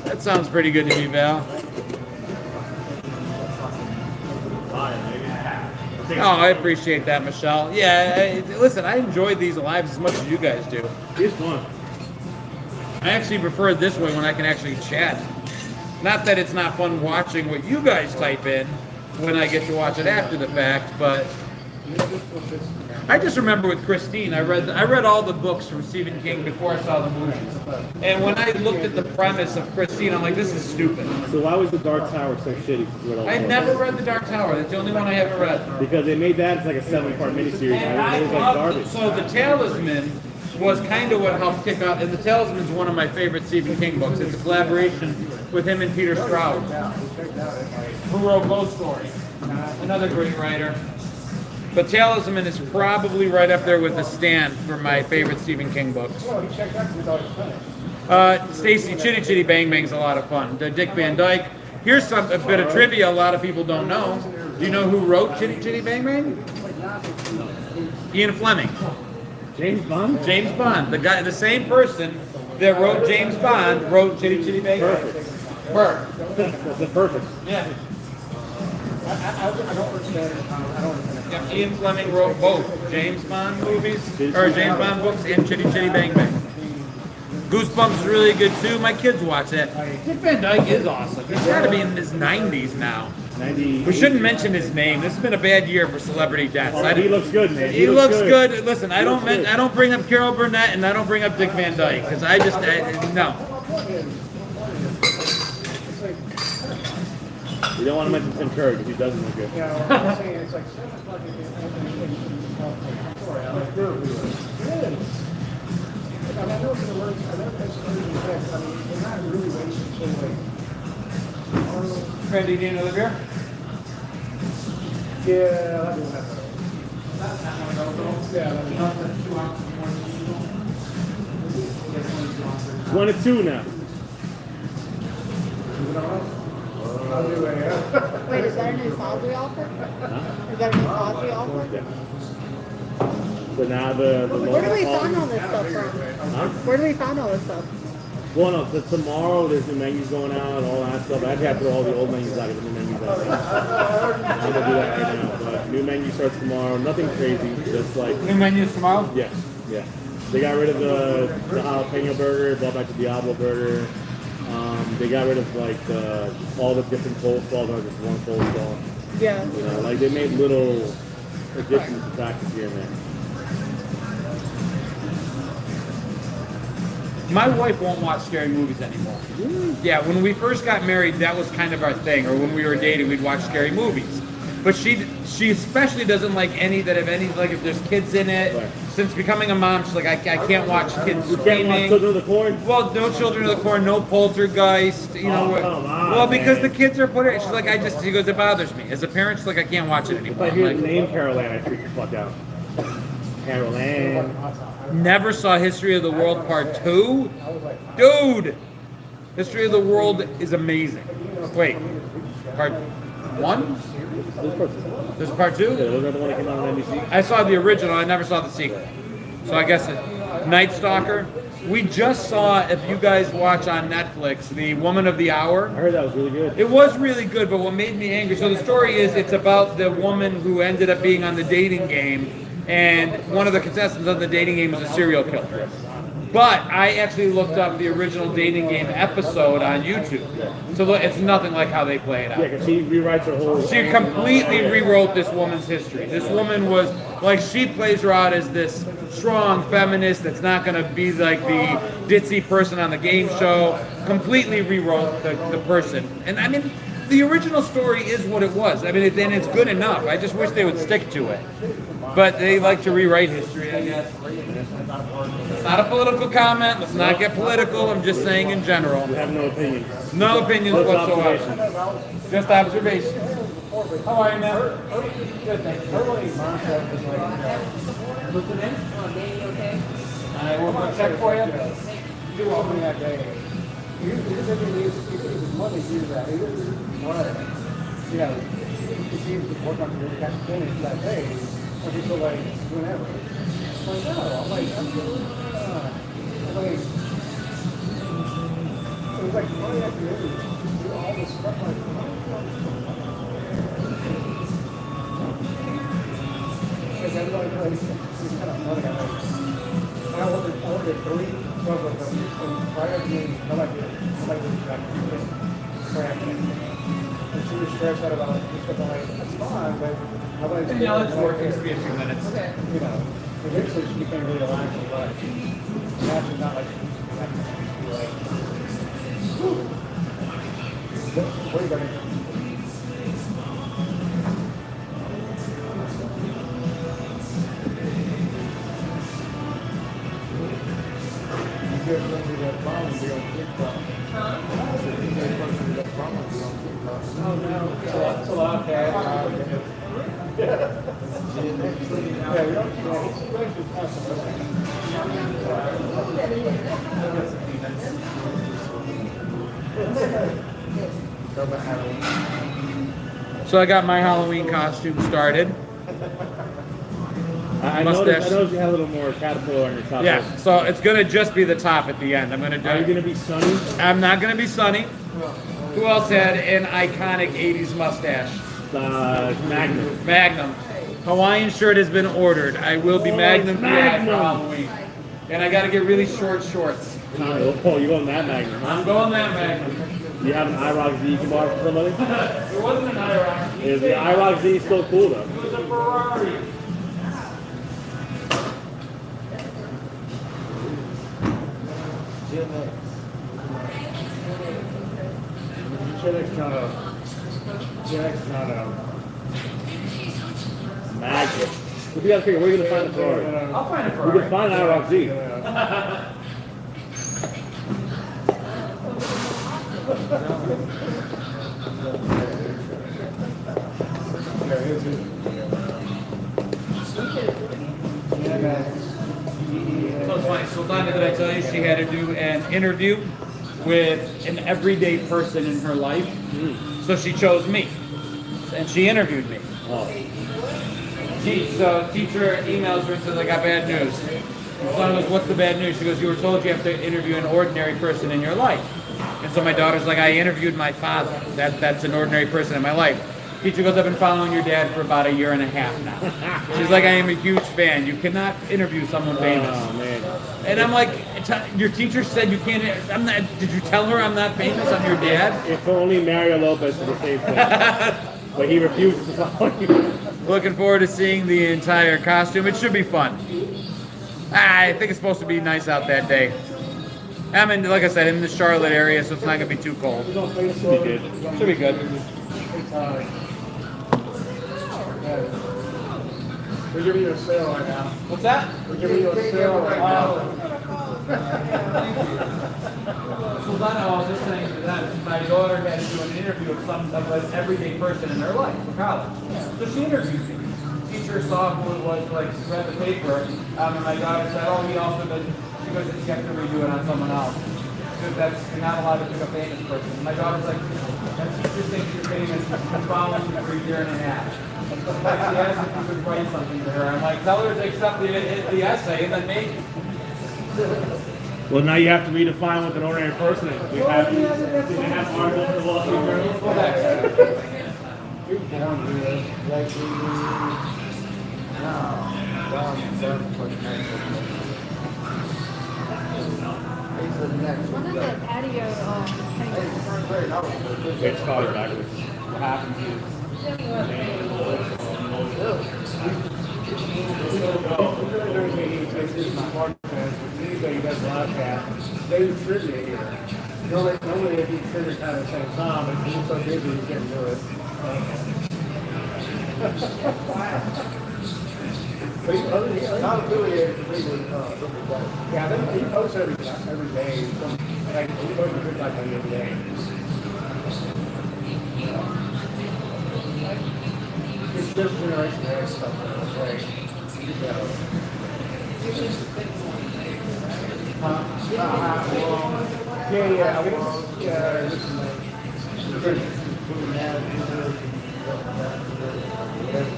That sounds pretty good to me, Val. Oh, I appreciate that, Michelle. Yeah, listen, I enjoy these lives as much as you guys do. It's fun. I actually prefer it this way when I can actually chat. Not that it's not fun watching what you guys type in when I get to watch it after the fact, but I just remember with Christine, I read all the books from Stephen King before I saw the movies. And when I looked at the premise of Christine, I'm like, this is stupid. So why was the Dark Tower so shitty? I never read The Dark Tower. That's the only one I haven't read. Because they made that as like a 7-part miniseries. And And I it was like loved garbage. it. So The Talisman was kind of what helped kick off, and The Talisman is one of my favorite Stephen King books. It's a collaboration with him and Peter Straub, who wrote Ghost Story, another great writer. But Talisman is probably right up there with The Stand for my favorite Stephen King books. Well, he checked out because he thought it was finished. Stacy, Chitty Chitty Bang Bang's a lot of fun. Dick Van Dyke. Here's a bit of trivia a lot of people don't know. Do you know who wrote Chitty Chitty Bang Bang? Ian Fleming. James Bond? James Bond, the same person that wrote James Bond, wrote Chitty Chitty Bang Bang. Perfect. That's perfect. Yeah. I don't understand it. I don't understand it. Yep, Ian Fleming wrote both James Bond movies, or James Bond books, and Chitty Chitty Bang Bang. Goosebumps is really good too. My kids watch that. Dick Van Dyke is awesome. He's got to be in his 90s now. 90. We shouldn't mention his name. This has been a bad year for celebrity deaths. He looks good, man. He looks good. Listen, I don't bring up Carol Burnett and I don't bring up Dick Van Dyke because no. You don't want to mention Tim Curry because he doesn't look good. You know, I'm saying it's like 7 o'clock in the sorry, I'm like, dude, it is. I mean, I know it's going to work. I know it's going to be fixed. I mean, they're not really wasting so like. Randy, do you know the beer? Yeah, I'll do that. Yeah, It's 1-2 now. I'll do it, yeah. Wait, is that a new sauce we offer? Is that a new sauce we offer? Yeah. So now the Where do we find all this stuff from? Huh? Where do we find all this stuff? Well, no, so tomorrow there's new menus going out, all that stuff. I have to throw all the old menus out, get the new menus out. I'm gonna do that right now. But new menu starts tomorrow. Nothing crazy, just like New menus tomorrow? yeah. They got rid of the jalapeno burger, brought back the Diablo burger. They got rid of like all the different coleslaws are just one coleslaw. Yeah. You know, like they made little additions to practice here and there. My wife won't watch scary movies anymore. Yeah, when we first got married, that was kind of our thing. Or when we were dating, we'd watch scary movies. But she especially doesn't like any that have any, like if there's kids in it. Right. Since becoming a mom, she's like, I can't watch kids You can't watch screaming. Children of the Corn? Well, no Children of the Corn, no Poltergeist. You know, Oh, come on, well, because man. the kids are put it. She's like, she goes, it bothers me. As a parent, she's like, I can't watch it If anymore. I I'm hear like, the name Carol Ann, I freak the fuck out. Carol Ann. Never saw History of the World Part 2? Dude! History of the World is amazing. Wait, Part 1? This person. There's Part 2? Yeah, those are the one that came out on NBC. I saw the original, I never saw the sequel. So I guess Night Stalker. We just saw, if you guys watch on Netflix, The Woman of the Hour. I heard that was really good. It was really good, but what made me angry, so the story is it's about the woman who ended up being on the dating game, and one of the contestants on the dating game was a serial killer. But I actually looked up the original dating game episode on YouTube. So look, it's nothing like how they play it out. Yeah, because she rewrites her whole. She completely rewrote this woman's history. This woman was like, she plays her out as this strong feminist that's not going to be like the ditzy person on the game show. Completely rewrote the person. And I mean, the original story is what it was. I mean, and it's good enough. I just wish they would stick to it. But they like to rewrite history, I guess. It's not a political comment. Let's not get political. I'm just saying in general. You have no opinions. No opinions Just whatsoever. observations. Just observations. How are you, man? Good, thank you. What's the name? I will go check for you. You told me that day. You said you need money to do that. You know, it seems to work on your got finish that day. Or just like whenever. I'm like, no, I'm like, it was like Friday afternoon. Do all this stuff like because everybody plays, it's kind of funny. I ordered 3 12 of them, and Friday afternoon, nobody did exactly Friday. And she was stressed out about it. She said, like, it's fine, but nobody's Yeah, let's work. It's be a few minutes. you know, eventually she became really relaxed and like, now she's not like, what are you going to do? Oh no, it's a lot of bad. Yeah, we don't So I got my Halloween costume started. I Mustache. noticed you have a little more caterpillar on your top. Yeah, so it's gonna just be the top at the end. I'm gonna do. Are you gonna be sunny? I'm not gonna be Sunny. Who else had an iconic '80s mustache? Magnum. Magnum. Hawaiian shirt has been ordered. I will be Oh, Magnum it's PI for Magnum. Halloween. And I gotta get really short shorts. Oh, you going that Magnum? I'm going that Magnum. You have an IROC Z you can borrow from somebody? It wasn't an IROC. Is the IROC Z still cool though? It was a Ferrari. Magnum. We gotta figure where you gonna find the Ferrari. I'll find a We Ferrari. can find an IROC Z. So it's funny. Sultana, did I tell you she had to do an interview with an everyday person in her life? So she chose me, and she interviewed me. Oh. So teacher emails her and says, "I got bad news." Sultana goes, "What's the bad news?" She goes, "You were told you have to interview an ordinary person in your life." And so my daughter's like, "I interviewed my father. That's an ordinary person in my life." Teacher goes, "I've been following your dad for about 1.5 years now." She's like, "I am a huge fan. You cannot interview someone famous." Oh man. And I'm like, "Your teacher said you can't. I'm not. Did you tell her I'm not famous? I'm your dad." If only Mario Lopez did the same thing. But he refuses to follow you. Looking forward to seeing the entire costume. It should be fun. I think it's supposed to be nice out that day. I'm in, like I said, in the Charlotte area, so it's not gonna be too cold. Should be good. Should be good. We're giving you a sale right now. What's that? We're giving you a sale right now. Sultana, I was just saying to them, my daughter had to do an interview of some of an everyday person in her life for college. So she interviewed me. Teacher saw who it was, like, read the paper, and my daughter said, "Oh, he also does." She goes, "You have to redo it on someone else." Because that's, you're not allowed to pick a famous person. My daughter's like, "That teacher thinks you're famous. She's been following you for 1.5 years." Like, she asked if you could write something to her. I'm like, "Tell her to accept the essay, and then maybe." Well, now you have to redefine what an ordinary person is. We have articles in the Wall Street Journal. into the next One one. of the patio changes. It's probably backwards. What happens is Tuesday he does podcast. They do trivia here. Normally they do trivia kind of at the same time, but he's so busy he can't do it. But he's not affiliated with me. Yeah, he posts every day. Like, he posts a good like every day. It's just generation X stuff. Right? Yeah. I mean,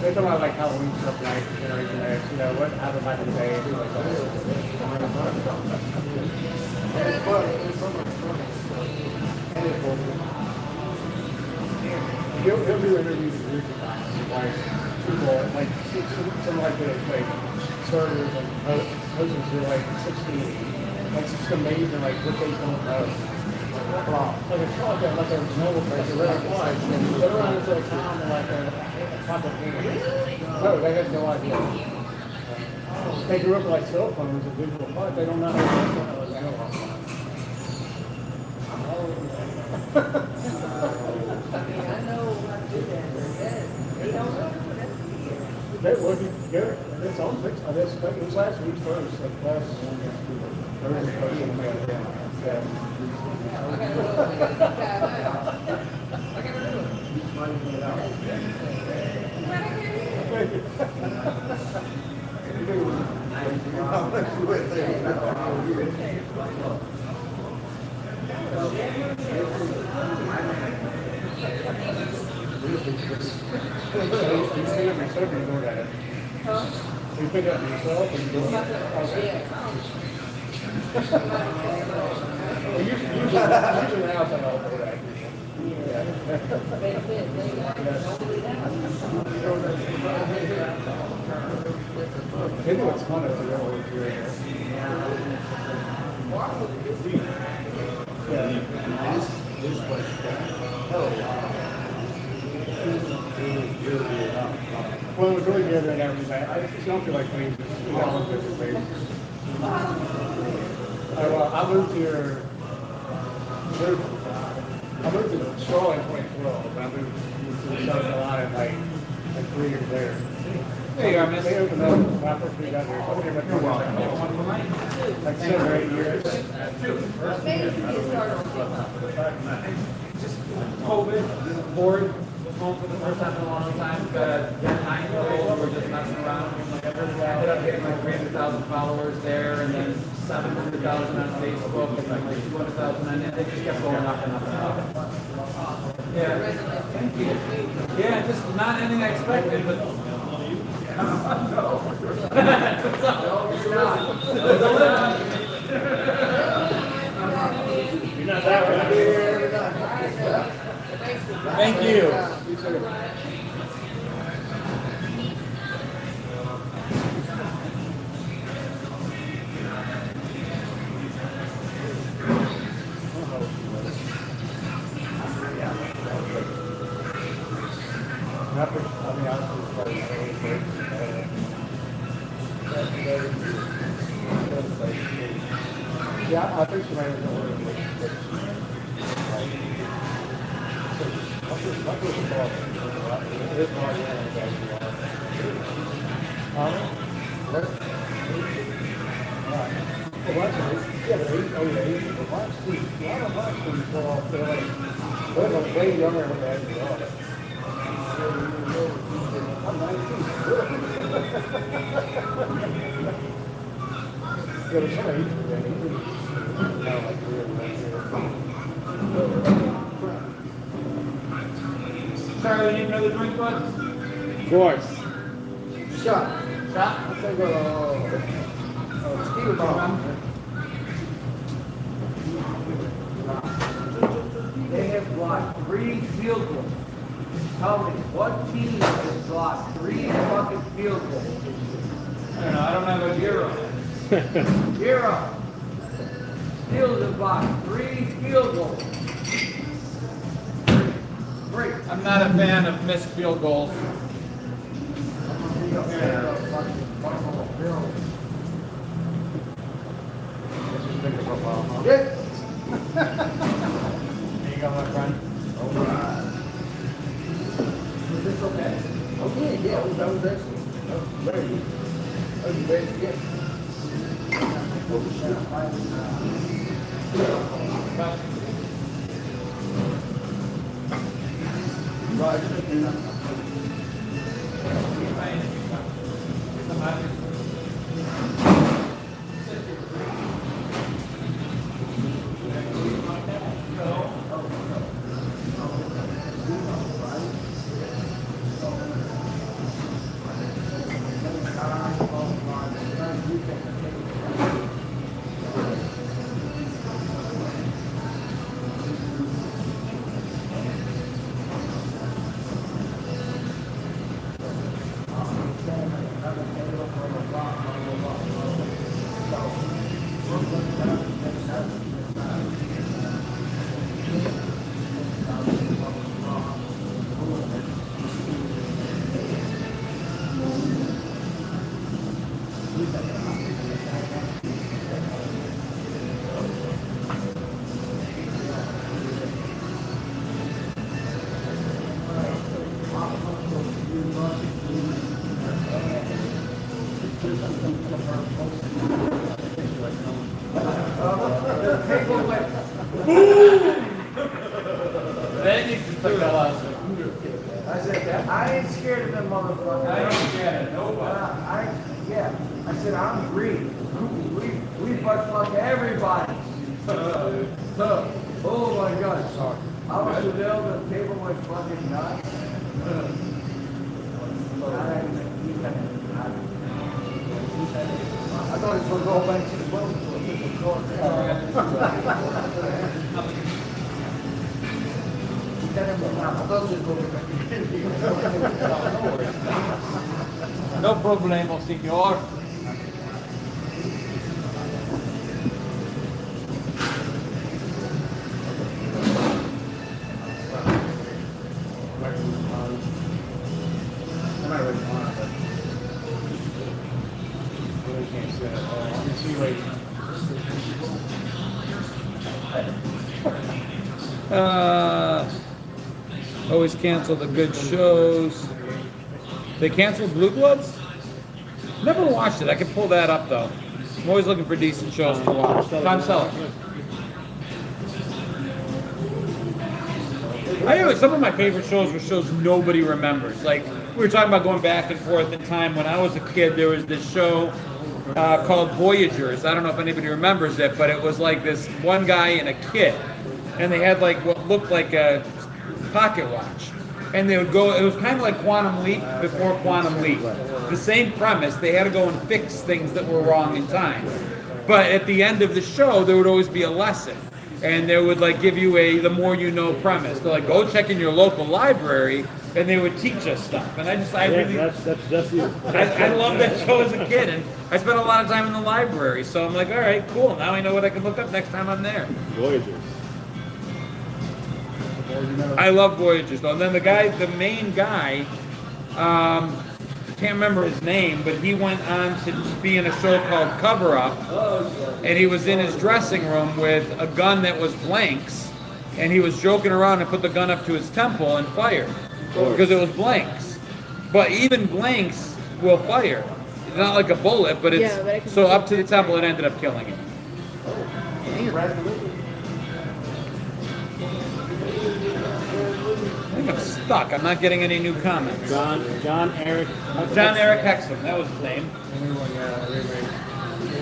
they talk about like Halloween stuff, like Generation X. You know what happened back in the day. Like He'll do interviews with Richard like people like some like the like starters and hostess who are like 16. Like it's just amazing like what they don't know. Like it's not like a novel place, a rare flight. They run into a town and like a couple of things. No, they have no idea. They grew up with like cell phones and digital phones. They don't know how to use analog phones. That wasn't good. That's all fixed. It was last week first. Like last Thursday first. Yeah. You pick up yourself and you go. Usually the house I know for that. They do what's fun if they go over here. This was well, it was really good right after that. I just don't feel like things just got on different ways. I moved here. I moved to Charlotte in 2012, but I moved to South Carolina like 3 years later. there you are, miss. They opened up when I first moved out there. So I was here like 7 or 8 years. Just COVID, bored, home for the first time in a long time. Got a 9-year-old, we're just messing around. Ended up getting like 300,000 followers there, and then 700,000 on Facebook, and like 200,000 on it. They just kept going up and up and up. Yeah, thank you. Yeah, just not anything I expected, but. You're not that bad. Thank you. Yeah, I think she might have been way younger than that. I'm 19. Yeah, but some age for that. Like Charlie, you need another drink, bud? Of course. Shot. Shot? I'll take a speeder bomb. They have blocked 3 field goals. Tell me, what team has blocked 3 fucking field goals? I don't know, I don't have a 0. 0. steals and blocks 3 field goals. Great. I'm not a fan of missed field goals. Be a fan of fucking Buffalo Bills. This is bigger football, huh? Yeah. There you go, my friend. Was this okay? Okay, yeah, that was excellent. That was very good. That was very good. That needs to stick that last one. I said, I ain't scared of them motherfuckers. I don't get it. Nobody. I said, I'm green. We butt fuck everybody. Oh my God. Sorry. I was there, the table went fucking nuts. I thought he was going to go back to the boat. No problemo, signor. Always cancel the good shows. They canceled Blue Bloods? Never watched it. I could pull that up though. I'm always looking for decent shows to watch. Tom Selleck. Some of my favorite shows were shows nobody remembers. Like, we were talking about going back and forth in time. When I was a kid, there was this show called Voyagers. I don't know if anybody remembers it, but it was like this one guy and a kid. And they had like what looked like a pocket watch. And they would go, it was kind of like Quantum Leap before Quantum Leap. The same premise, they had to go and fix things that were wrong in time. But at the end of the show, there would always be a lesson. And they would like give you a the more you know premise. They're like, go check in your local library, and they would teach us stuff. And I really, That's you. I loved that show as a kid, and I spent a lot of time in the library. So I'm like, all right, cool. Now I know what I can look up next time I'm there. Voyagers. I love Voyagers though. And then the main guy, can't remember his name, but he went on to be in a show called Cover Up, and he was in his dressing room with a gun that was blanks, and he was joking around and put the gun up to his temple and fired because it was blanks. But even blanks will fire. It's not like a bullet, but it's Yeah, but it can so up to shoot the temple. It ended up killing him. I think I'm stuck. I'm not getting any new comments. John Eric Hexum, that was his name.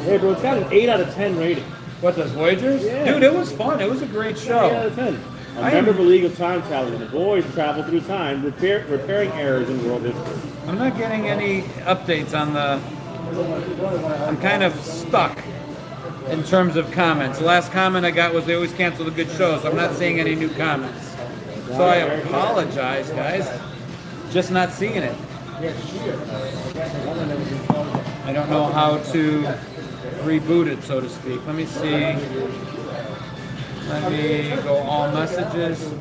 Hey, bro, it's got an 8 out of 10 rating. What, the Voyagers? Yeah. Dude, it was fun. It was a great 8 show. out of 10. A memorable league of time travel. The boys travel through time, repairing errors in world history. I'm not getting any updates on the... I'm kind of stuck in terms of comments. The last comment I got was they always cancel the good shows. I'm not seeing any new comments. So I apologize, guys. Just not seeing it. I don't know how to reboot it, so to speak. Let me see. Let me go all messages.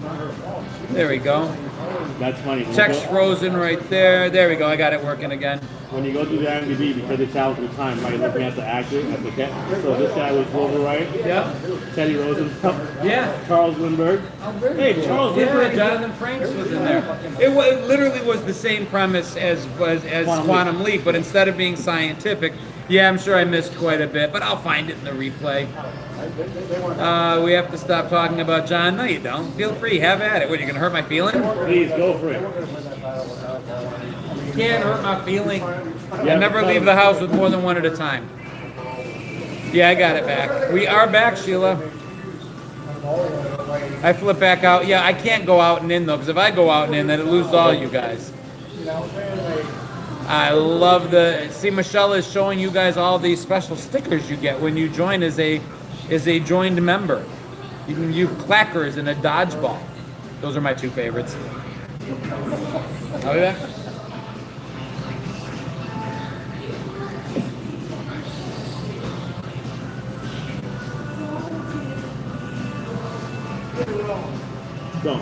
There we go. That's funny. Text frozen right there. There we go. I got it working again. When you go through the IMDb, because they challenge the time, right, looking at the actor, at the cat. So this guy was Wolverine. Yep. Teddy Roosevelt. Yeah. Charles Lindbergh. Hey, Charles Lindbergh. Yeah, Jonathan Frakes was in there. It literally was the same premise as Quantum Leap, but instead of being scientific, yeah, I'm sure I missed quite a bit, but I'll find it in the replay. We have to stop talking about John. No, you don't. Feel free. Have at it. What, you going to hurt my feeling? Please, go for it. You can't hurt my feeling. I never leave the house with more than one at a time. Yeah, I got it back. We are back, Sheila. I flip back out. Yeah, I can't go out and in, though, because if I go out and in, then it loses all you guys. I love see, Michelle is showing you guys all these special stickers you get when you join as a joined member. You can use clackers and a dodgeball. Those are my two favorites. I'll be back. Go.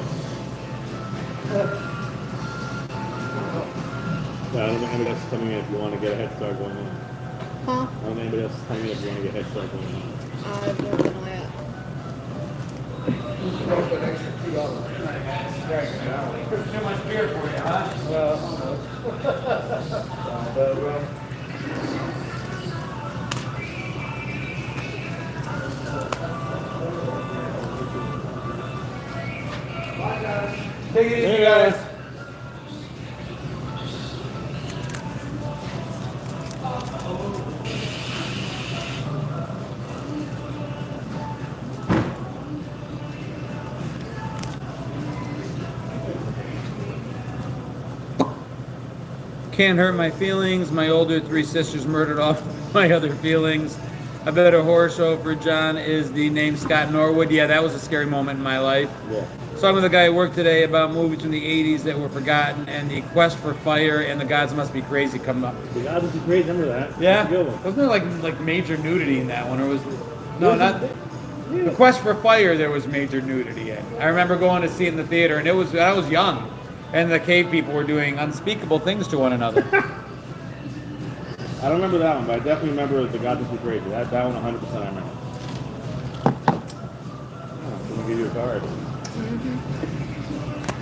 I don't know anybody else is coming in if you want to get a head start going on. Huh? I don't know anybody else is coming in if you want to get a head start going on. I've never done that. Too much beer for you, huh? Take it easy, guys. Can't hurt my feelings. My older three sisters murdered off my other feelings. A better horror show for John is the name Scott Norwood. Yeah, that was a scary moment in my life. Yeah. Talking with a guy at work today about movies from the 80s that were forgotten, and the Quest for Fire and The Gods Must Be Crazy come up. The God is great. Remember that? Yeah. That's a good one. Wasn't there like major nudity in that one, or was no, not The Quest for Fire? There was major nudity in. I remember going to see it in the theater, and I was young, and the cave people were doing unspeakable things to one another. I don't remember that one, but I definitely remember The God Must Be Crazy. That one 100% I remember. I'm going to give you a card.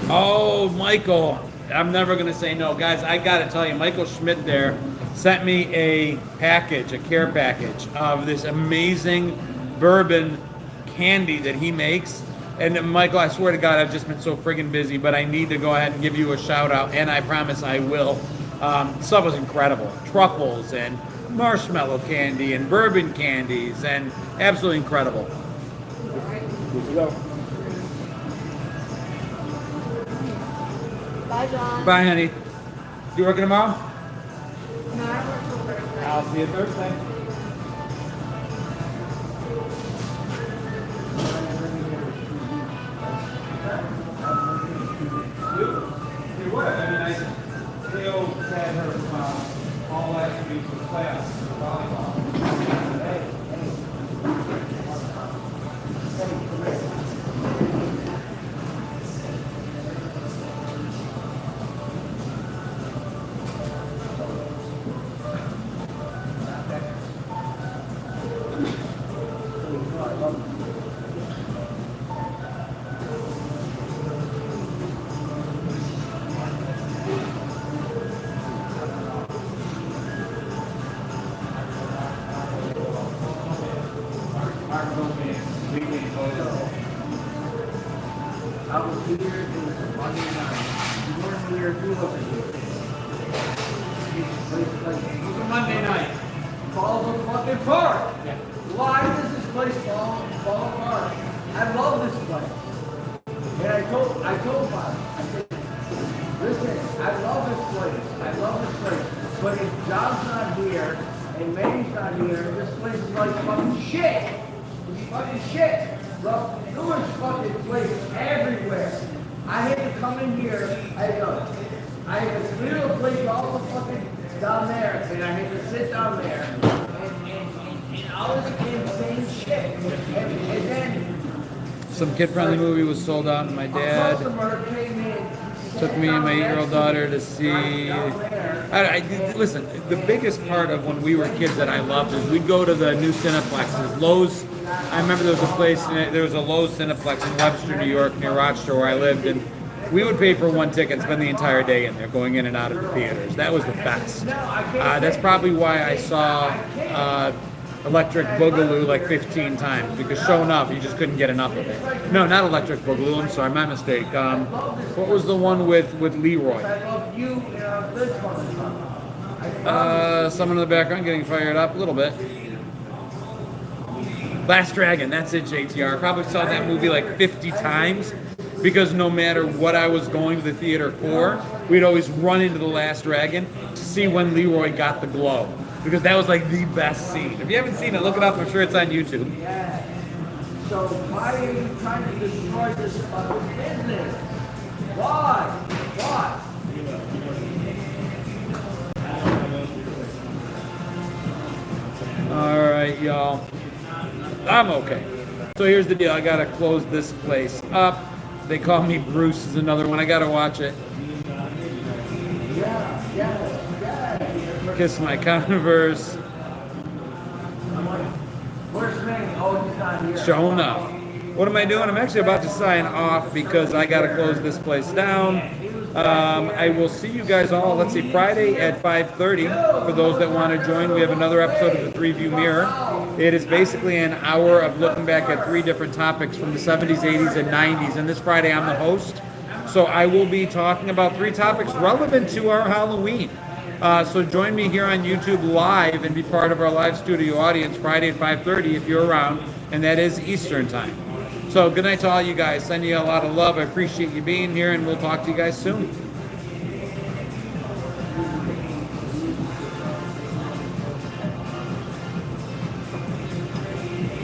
Oh, Michael. I'm never going to say no. Guys, I got to tell you, Michael Schmidt there sent me a package, a care package of this amazing bourbon candy that he makes. And Michael, I swear to God, I've just been so friggin' busy, but I need to go ahead and give you a shout out, and I promise I will. Stuff was incredible. Truffles and marshmallow candy and bourbon candies, and absolutely incredible. Good to go. Bye, John. Bye, honey. You working tomorrow? No, I work till Thursday. I'll see you Thursday. It would. I mean, Theo had her all last week for class volleyball. I was here, it was a Monday night. You weren't here, you wasn't here. Monday night. Falls fucking apart. Yeah. Why does this place fall apart? I love this place. And I told Bob, I said, listen, I love this place. But if John's not here, and Manny's not here, this place is like fucking shit. It's fucking shit. Bro, there was fucking place everywhere. I had to come in here, I had to clear the place all the fucking down there, and I had to sit down there, and all this insane shit. And then some kid-friendly movie was sold out, and my dad took me and my 8-year-old daughter to see. Listen, the biggest part of when we were kids that I loved is we'd go to the new Cineplexes. Lowe's, I remember there was a place, there was a Lowe's Cineplex in Webster, New York, near Rochester, where I lived, and we would pay for one ticket and spend the entire day in there, going in and out of the theaters. That was the best. That's probably why I saw Electric Boogaloo like 15 times, because sure enough, you just couldn't get enough of it. No, not Electric Boogaloo, I'm sorry, my mistake. What was the one with Leroy? Someone in the background getting fired up a little bit. Last Dragon, that's it, JTR. I probably saw that movie like 50 times, because no matter what I was going to the theater for, we'd always run into The Last Dragon to see when Leroy got the glow, because that was like the best scene. If you haven't seen it, look it up. I'm sure it's on YouTube. So why are you trying to destroy this business? Why? All right, y'all. I'm okay. So here's the deal. I gotta close this place up. They Call Me Bruce is another one. I gotta watch it. Kiss My Converse. Showing up. What am I doing? I'm actually about to sign off because I gotta close this place down. I will see you guys all, let's see, Friday at 5:30. For those that want to join, we have another episode of the 3-View Mirror. It is basically an hour of looking back at 3 different topics from the 70s, 80s, and 90s. And this Friday, I'm the host. So I will be talking about 3 topics relevant to our Halloween. So join me here on YouTube live and be part of our live studio audience Friday at 5:30 if you're around, and that is Eastern time. So good night to all you guys. Sending you a lot of love. I appreciate you being here, and we'll talk to you guys soon.